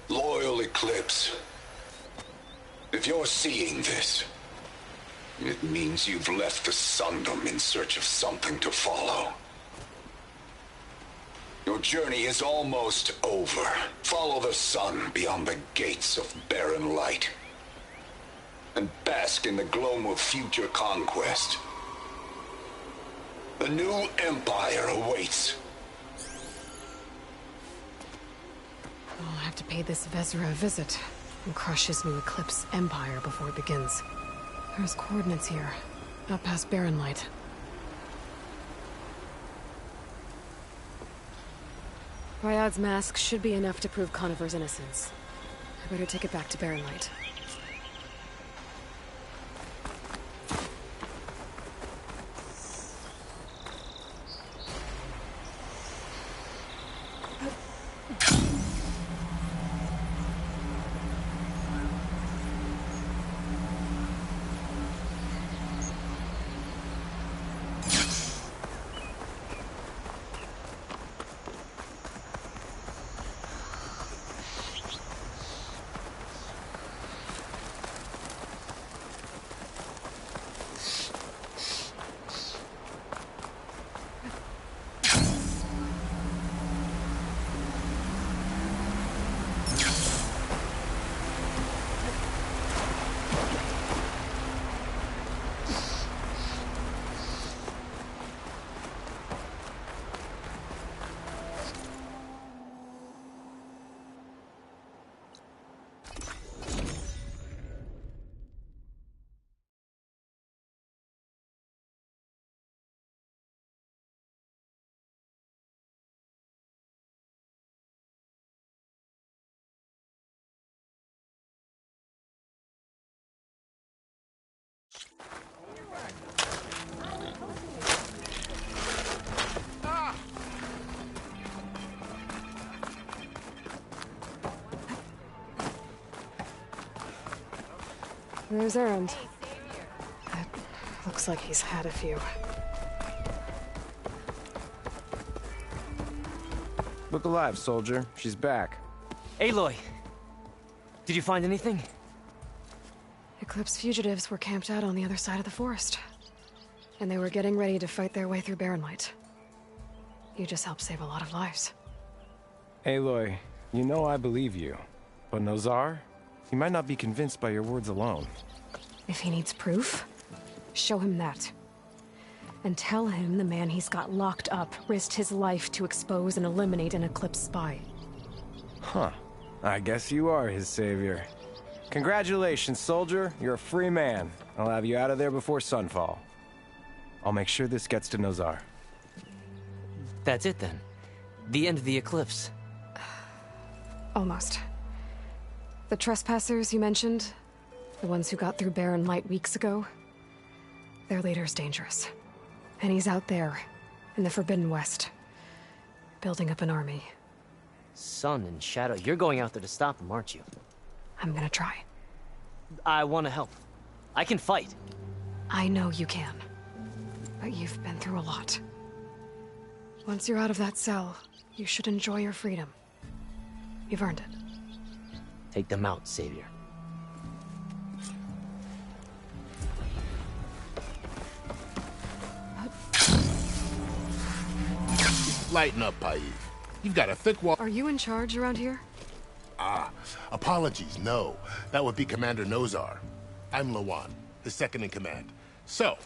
Loyal Eclipse. If you're seeing this, it means you've left the Sundom in search of something to follow. Your journey is almost over. Follow the sun beyond the gates of barren light, and bask in the gloam of future conquest. The new empire awaits. I'll have to pay this Vezra a visit and crush his new Eclipse empire before it begins. There's coordinates here, out past Barren Light. Ryad's mask should be enough to prove Conover's innocence. I better take it back to Barren Light. There's Erend. It looks like he's had a few. Look alive, soldier. She's back. Aloy! Did you find anything? Eclipse fugitives were camped out on the other side of the forest. And they were getting ready to fight their way through Barren Light. You just helped save a lot of lives. Aloy, you know I believe you. But Nozar? He might not be convinced by your words alone. If he needs proof, show him that. And tell him the man he's got locked up risked his life to expose and eliminate an Eclipse spy. Huh. I guess you are his savior. Congratulations, soldier. You're a free man. I'll have you out of there before sunfall. I'll make sure this gets to Nozar. That's it then. The end of the Eclipse. Almost. The trespassers you mentioned, the ones who got through Barren Light weeks ago, Their leader's dangerous. And he's out there, in the Forbidden West, building up an army. Sun and Shadow, you're going out there to stop him, aren't you? I'm gonna try. I want to help. I can fight. I know you can. But you've been through a lot. Once you're out of that cell, you should enjoy your freedom. You've earned it. Take them out, Savior. Lighten up, Paiv. You've got a thick wall. Are you in charge around here? Apologies, no. That would be Commander Nozar. I'm Lawan, his second-in-command. So,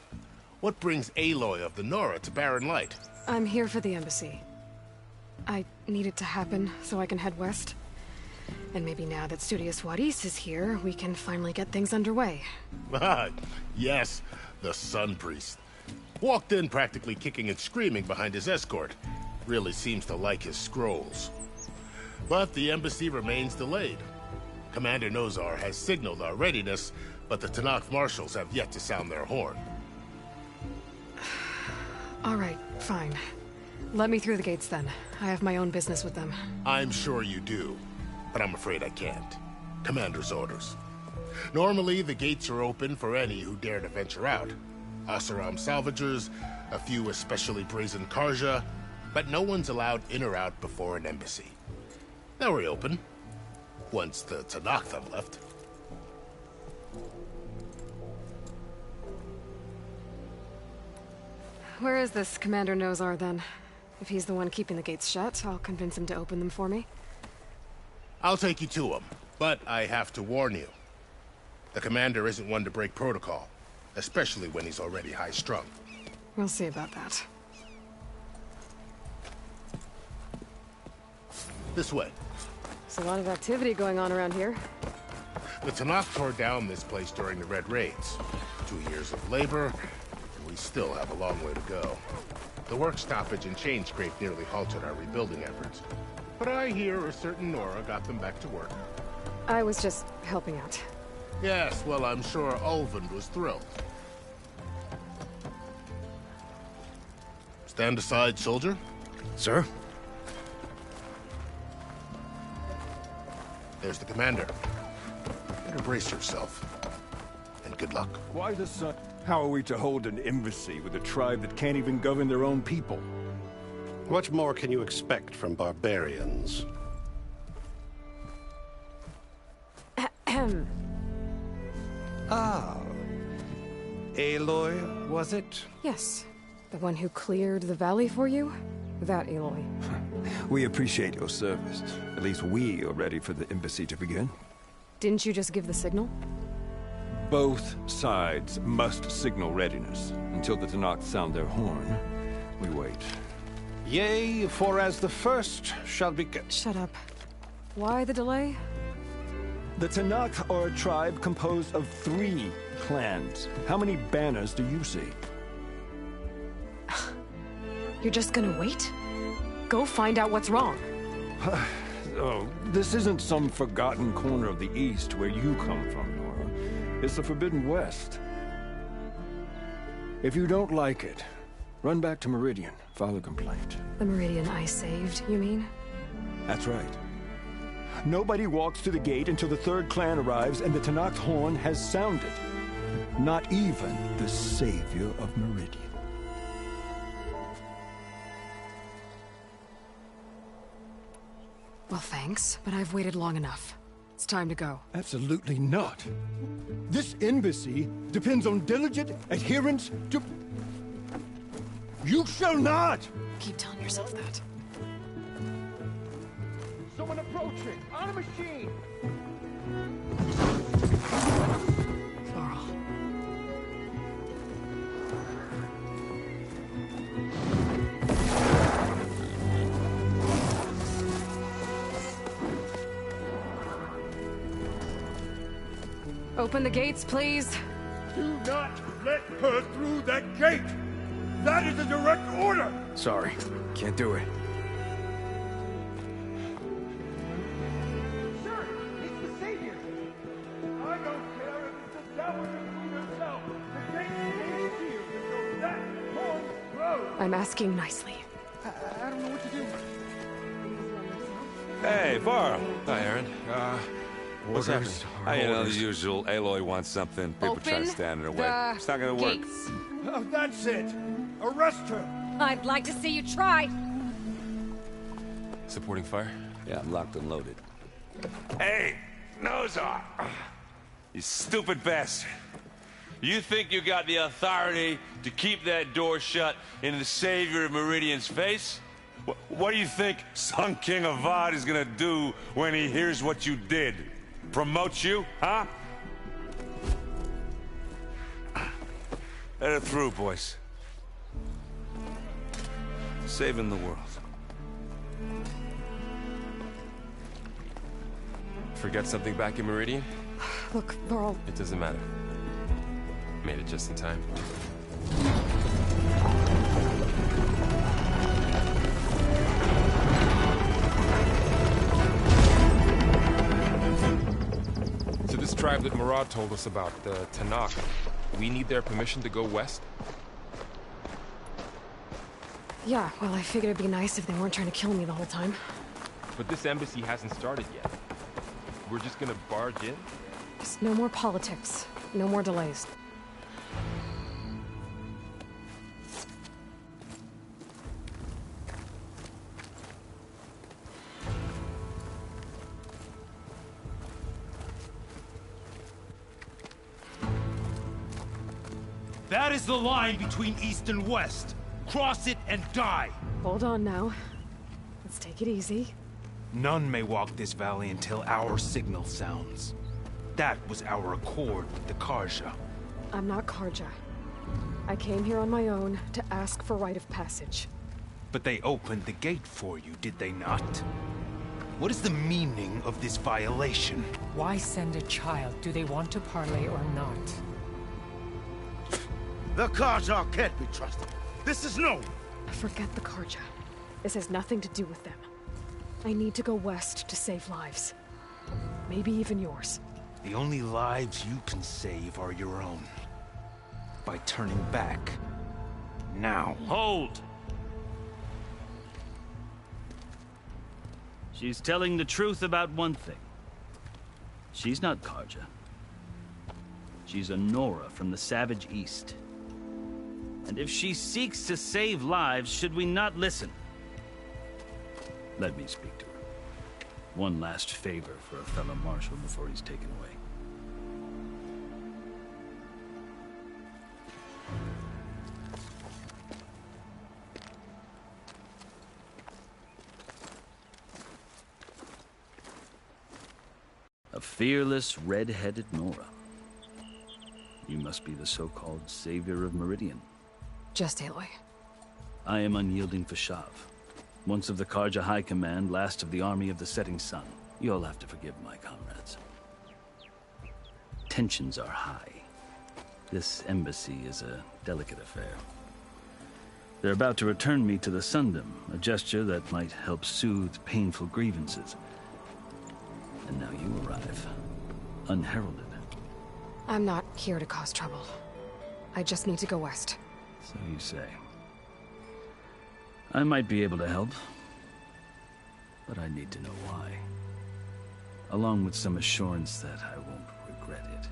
what brings Aloy of the Nora to Barren Light? I'm here for the embassy. I need it to happen so I can head west. And maybe now that Studious Wadis is here, we can finally get things underway. Yes, the Sun Priest. Walked in practically kicking and screaming behind his escort. Really seems to like his scrolls. But the embassy remains delayed. Commander Nozar has signaled our readiness, but the Tenakth marshals have yet to sound their horn. All right, fine. Let me through the gates then. I have my own business with them. I'm sure you do, but I'm afraid I can't. Commander's orders. Normally, the gates are open for any who dare to venture out. Oseram salvagers, a few especially brazen Karja, but no one's allowed in or out before an embassy. They'll reopen, once the Tenakth have left. Where is this Commander Nozar, then? If he's the one keeping the gates shut, I'll convince him to open them for me. I'll take you to him, but I have to warn you. The Commander isn't one to break protocol, especially when he's already high-strung. We'll see about that. This way. There's a lot of activity going on around here. The Tenakth tore down this place during the Red Raids. 2 years of labor, and we still have a long way to go. The work stoppage and chain scrape nearly halted our rebuilding efforts. But I hear a certain Nora got them back to work. I was just helping out. Yes, well, I'm sure Ulvund was thrilled. Stand aside, soldier. Sir? There's the commander. Better brace yourself. And good luck. Why the Sun? How are we to hold an embassy with a tribe that can't even govern their own people? What more can you expect from barbarians? Ah. Aloy, was it? Yes. The one who cleared the valley for you? That Aloy. We appreciate your service. At least we are ready for the embassy to begin. Didn't you just give the signal? Both sides must signal readiness. Until the Tenakth sound their horn, we wait. Yea, for as the first shall be... Shut up. Why the delay? The Tenakth are a tribe composed of 3 clans. How many banners do you see? You're just gonna wait? Go find out what's wrong. Oh, this isn't some forgotten corner of the East where you come from, Nora. It's the Forbidden West. If you don't like it, run back to Meridian, file a complaint. The Meridian I saved, you mean? That's right. Nobody walks to the gate until the 3rd clan arrives and the Tenakth horn has sounded. Not even the savior of Meridian. Well, thanks, but I've waited long enough. It's time to go. Absolutely not. This embassy depends on diligent adherence to... You shall not! Keep telling yourself that. Someone approaching! On a machine! Laurel. Open the gates, please. Do not let her through that gate! That is a direct order! Sorry, can't do it. Sir, it's the Savior! I don't care if it's the Dowager Queen herself! The gate is here! I'm asking nicely. I don't know what to do. Hey, Varl. Hi, Aaron. What's happening? You know, the usual. Aloy wants something. People try to stand in her way. It's not gonna work. Oh, that's it. Arrest her. I'd like to see you try. Supporting fire? Yeah, I'm locked and loaded. Hey, Nozar! You stupid bastard. You think you got the authority to keep that door shut in the Savior of Meridian's face? What do you think Sun King Avad is gonna do when he hears what you did? Promote you, huh? Let it through, boys. Saving the world. Forget something back in Meridian? Look, Varl. It doesn't matter. Made it just in time. So this tribe that Murad told us about, the Tanakh, we need their permission to go west? Yeah, well, I figured it'd be nice if they weren't trying to kill me the whole time. But this embassy hasn't started yet. We're just gonna barge in? Just no more politics. No more delays. That is the line between East and West. Cross it and die. Hold on now. Let's take it easy. None may walk this valley until our signal sounds. That was our accord with the Carja. I'm not Carja. I came here on my own to ask for rite of passage. But they opened the gate for you, did they not? What is the meaning of this violation? Why send a child? Do they want to parley or not? The Carja can't be trusted. This is known. Forget the Carja. This has nothing to do with them. I need to go west to save lives. Maybe even yours. The only lives you can save are your own. By turning back. Now. Hold! She's telling the truth about one thing. She's not Carja. She's a Nora from the Savage East. And if she seeks to save lives, should we not listen? Let me speak to her. One last favor for a fellow marshal before he's taken away. A fearless, red-headed Nora. You must be the so-called Savior of Meridian. Just Aloy. I am Unyielding Fashav. Once of the Carja High Command, last of the Army of the Setting Sun. You'll have to forgive my comrades. Tensions are high. This embassy is a delicate affair. They're about to return me to the Sundom, a gesture that might help soothe painful grievances. And now you arrive, unheralded. I'm not here to cause trouble. I just need to go west. So you say. I might be able to help, but I need to know why. Along with some assurance that I won't regret it.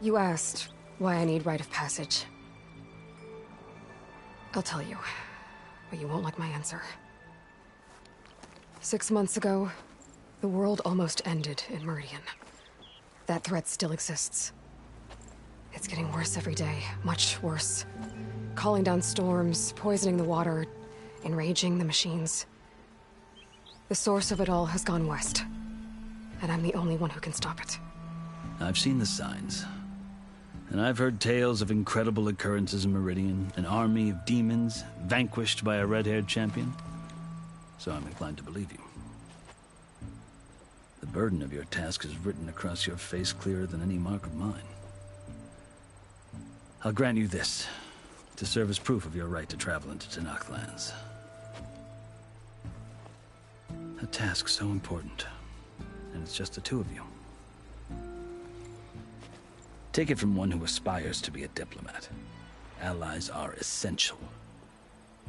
You asked why I need rite of passage. I'll tell you, but you won't like my answer. 6 months ago, the world almost ended in Meridian. That threat still exists. It's getting worse every day, much worse. Calling down storms, poisoning the water, enraging the machines. The source of it all has gone west, and I'm the only one who can stop it. I've seen the signs. And I've heard tales of incredible occurrences in Meridian, an army of demons vanquished by a red-haired champion. So I'm inclined to believe you. The burden of your task is written across your face clearer than any mark of mine. I'll grant you this, to serve as proof of your right to travel into Tanakh lands. A task so important, and it's just the two of you. Take it from one who aspires to be a diplomat. Allies are essential.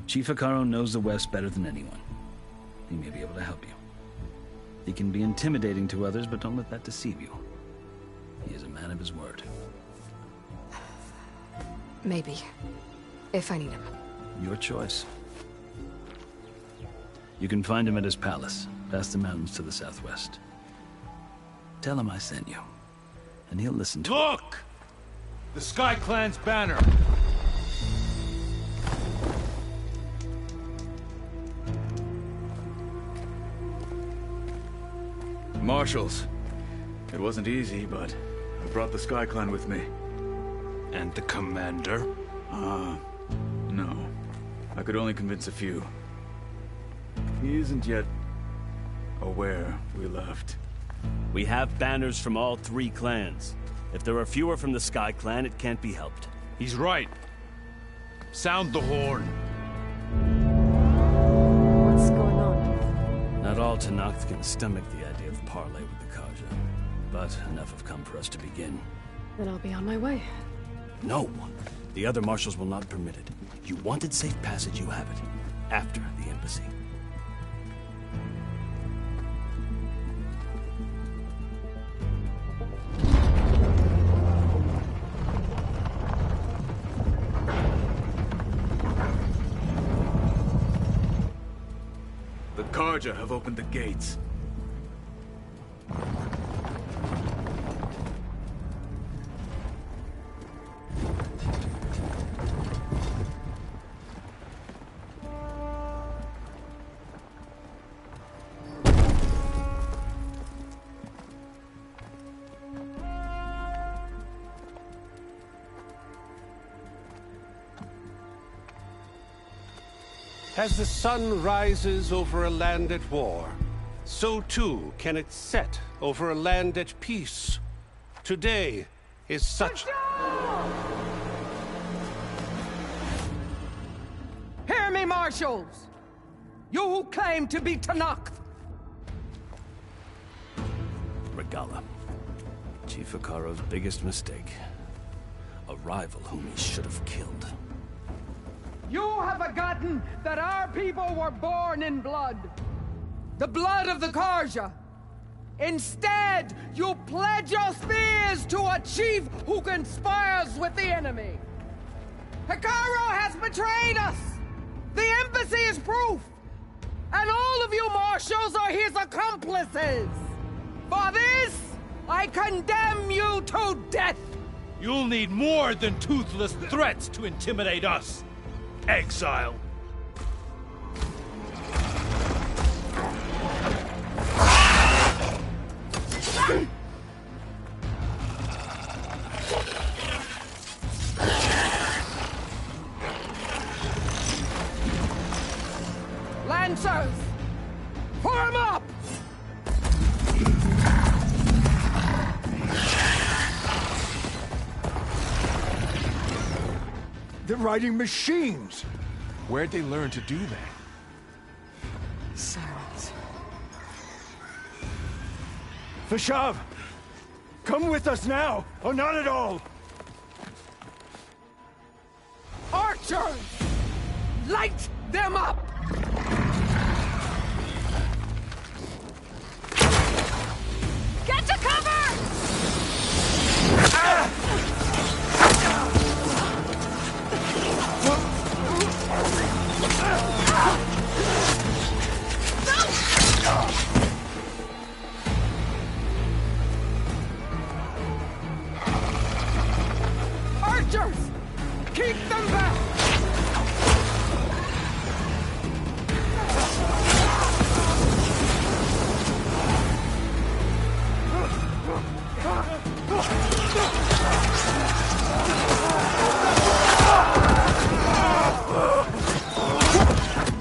Chief Hekarro knows the West better than anyone. He may be able to help you. He can be intimidating to others, but don't let that deceive you. He is a man of his word. Maybe. If I need him. Your choice. You can find him at his palace, past the mountains to the southwest. Tell him I sent you, and he'll listen to Look! The Sky Clan's banner! Marshals. It wasn't easy, but I brought the Sky Clan with me. And the commander? No. I could only convince a few. He isn't yet aware we left. We have banners from all 3 clans. If there are fewer from the Sky Clan, it can't be helped. He's right. Sound the horn. What's going on? Not all Tenakth can stomach the idea of parley with the Carja, but enough have come for us to begin. Then I'll be on my way. No! The other marshals will not permit it. You wanted safe passage, you have it. After the embassy. The Carja have opened the gates. As the sun rises over a land at war, so too can it set over a land at peace. Today is such... Hear me, marshals! You who claim to be Tenakth! Regalla. Chief Hekarro's biggest mistake. A rival whom he should have killed. You have forgotten that our people were born in blood. The blood of the Carja. Instead, you pledge your spears to a chief who conspires with the enemy. Hekarro has betrayed us! The embassy is proof! And all of you marshals are his accomplices! For this, I condemn you to death! You'll need more than toothless threats to intimidate us. Exile. Lancers! Form up! They're riding machines! Where'd they learn to do that? Silence. Fashav! Come with us now, or not at all! Archers! Light them up! Get to cover! Archers! Keep them back!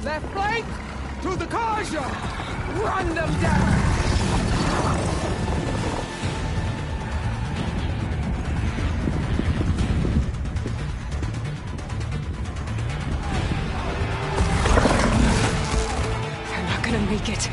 Left flank to the Carja! Run them down! You're not gonna make it.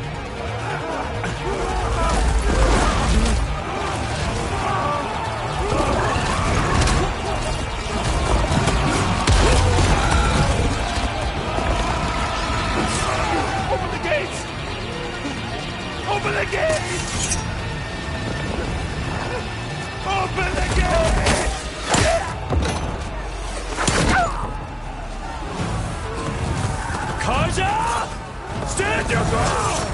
Karja! Stand your ground!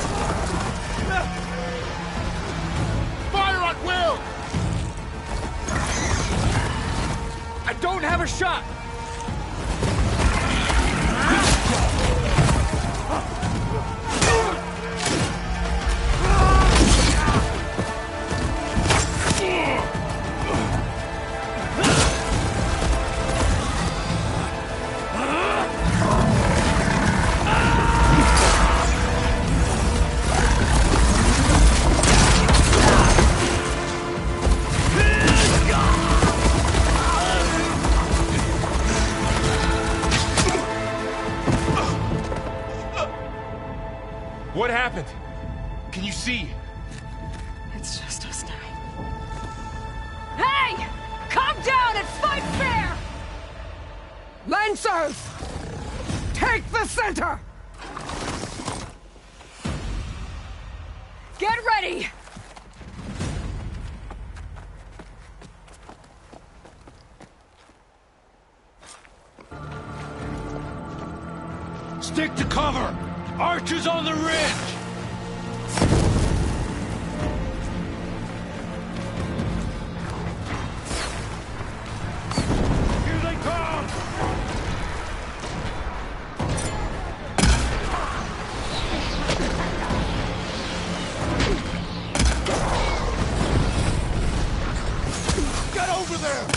Fire at will! I don't have a shot! What happened? Can you see? It's just us now. Hey! Calm down and fight fair! Lancers! Take the center! Get ready! Stick to cover! Archers on the ridge! Here they come! Get over there!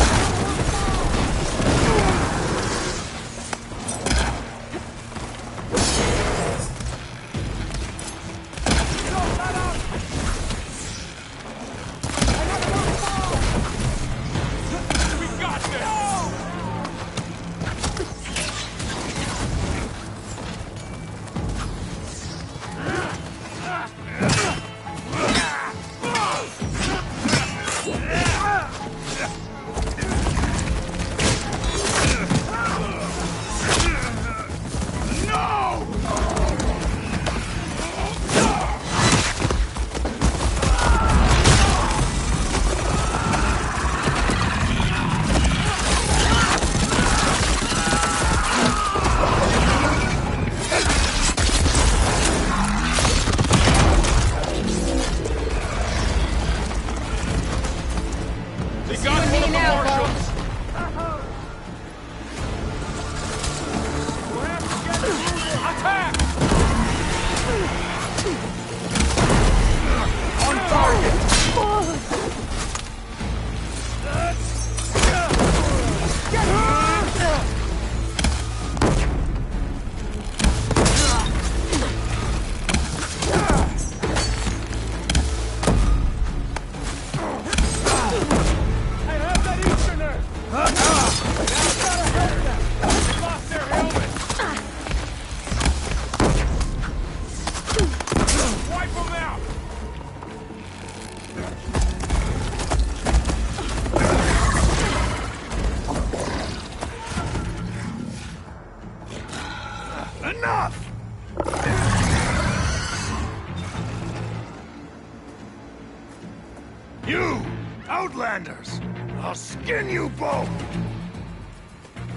Outlanders! I'll skin you both!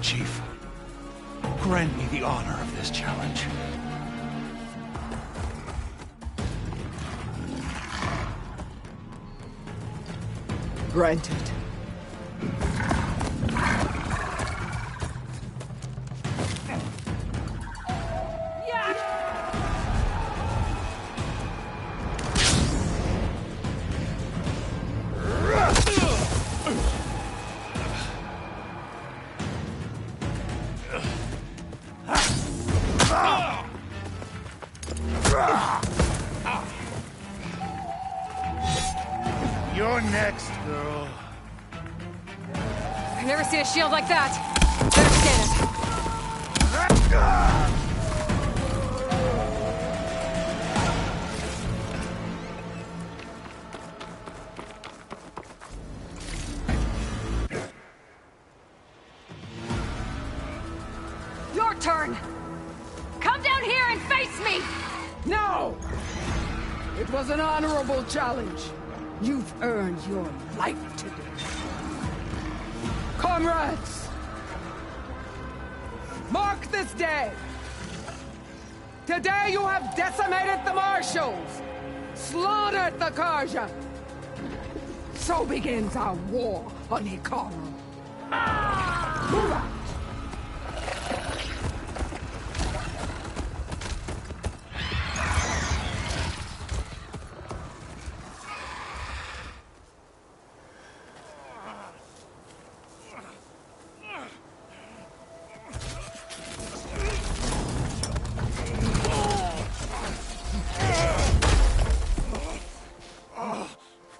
Chief, grant me the honor of this challenge. Granted. You're next, girl. I've never seen a shield like that. Better stand it. Your turn! Come down here and face me! No! It was an honorable challenge. You've earned your life today. Comrades! Mark this day Today you have decimated the Marshals, slaughtered the Karja. So begins our war on Hikaru. Move out!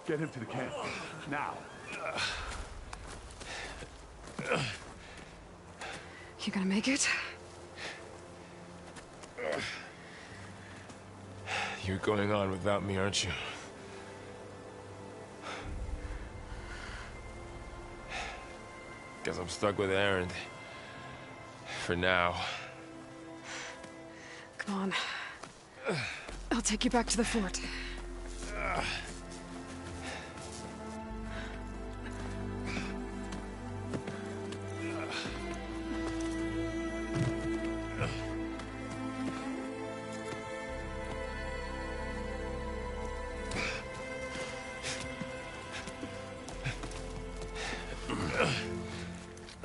Get him to the camp. Now. You gonna make it? You're going on without me, aren't you? Guess I'm stuck with Erend. For now. Come on. I'll take you back to the fort.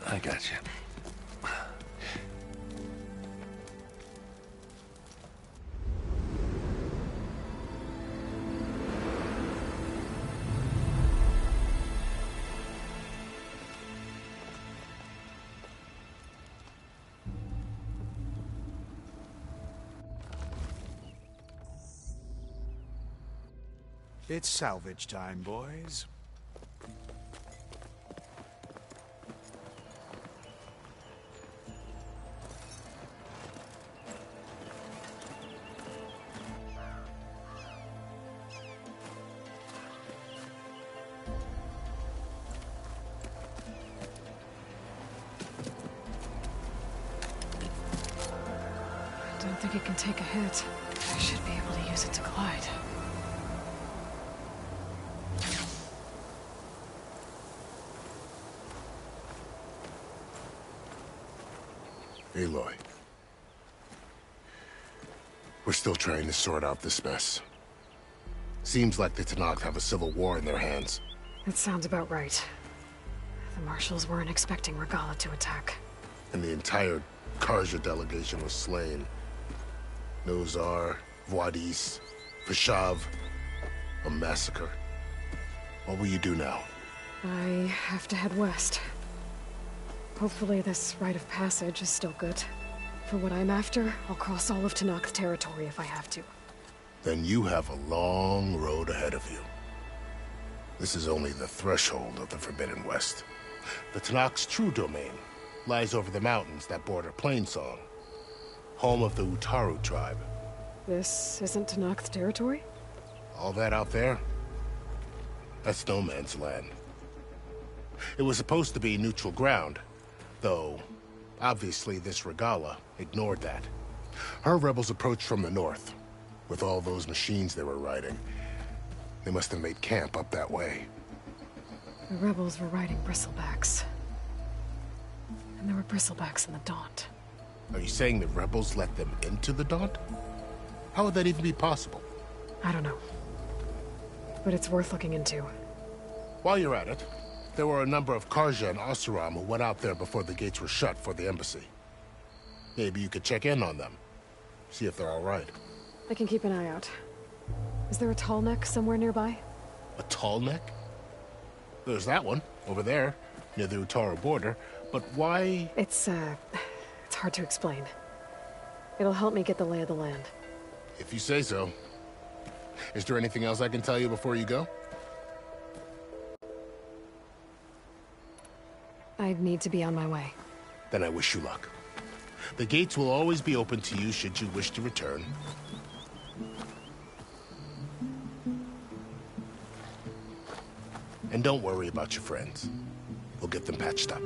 I got you. It's salvage time, boys. I don't think it can take a hit. I should be able to use it to glide. Aloy. We're still trying to sort out this mess. Seems like the Tenakth have a civil war in their hands. That sounds about right. The Marshals weren't expecting Regalla to attack. And the entire Karja delegation was slain. Nozar, Vuadis, Vashav. A massacre. What will you do now? I have to head west. Hopefully this rite of passage is still good. For what I'm after, I'll cross all of Tenakth territory if I have to. Then you have a long road ahead of you. This is only the threshold of the Forbidden West. The Tenakth's true domain lies over the mountains that border Plainsong, home of the Utaru tribe. This isn't Tenakth territory? All that out there? That's no man's land. It was supposed to be neutral ground, though obviously this Regalla ignored that. Her rebels approached from the north. With all those machines they were riding, they must have made camp up that way. The rebels were riding bristlebacks. And there were bristlebacks in the Daunt. Are you saying the rebels let them into the Daunt? How would that even be possible? I don't know. But it's worth looking into. While you're at it, there were a number of Karja and Oseram who went out there before the gates were shut for the embassy. Maybe you could check in on them. See if they're all right. I can keep an eye out. Is there a tall neck somewhere nearby? A tall neck? There's that one, over there, near the Utaru border. But why? It's hard to explain. It'll help me get the lay of the land. If you say so. Is there anything else I can tell you before you go? I need to be on my way. Then I wish you luck. The gates will always be open to you should you wish to return. And don't worry about your friends. We'll get them patched up.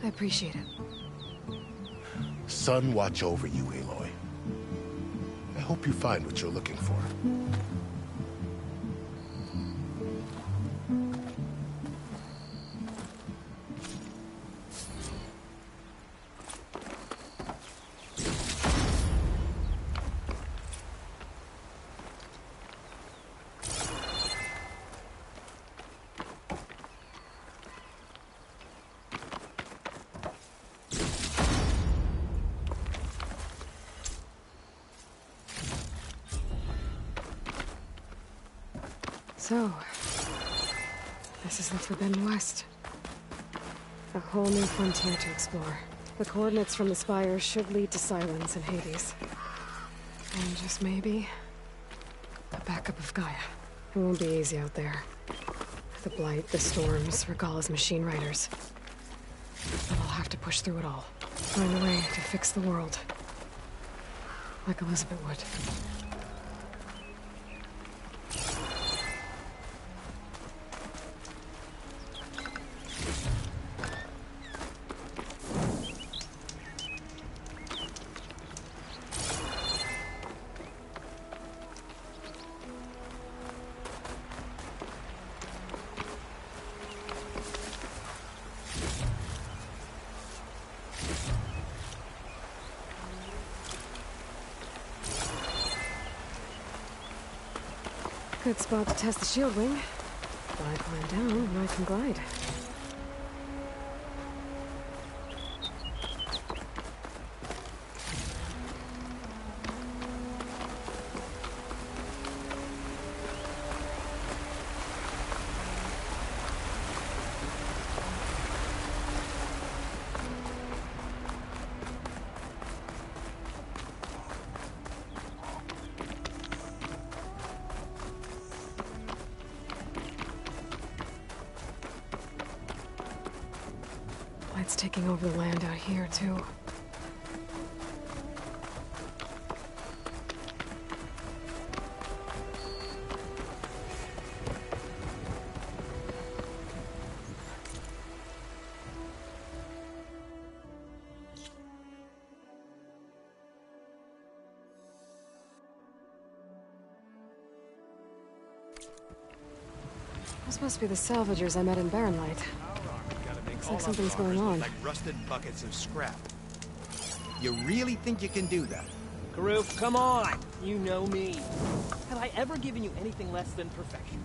I appreciate it. Sun watch over you, Aloy. I hope you find what you're looking for. So, this is the Forbidden West. A whole new frontier to explore. The coordinates from the spires should lead to Silence and Hades. And just maybe, a backup of Gaia. It won't be easy out there. The Blight, the Storms, Regalla's machine riders. But I'll have to push through it all. Find a way to fix the world. Like Elizabeth would. Good spot to test the shield wing. I climb down and I can glide. It's taking over the land out here, too. This must be the salvagers I met in Barren Light. Looks like something's going on. Like rusted buckets of scrap. You really think you can do that? Karuk, come on! You know me. Have I ever given you anything less than perfection?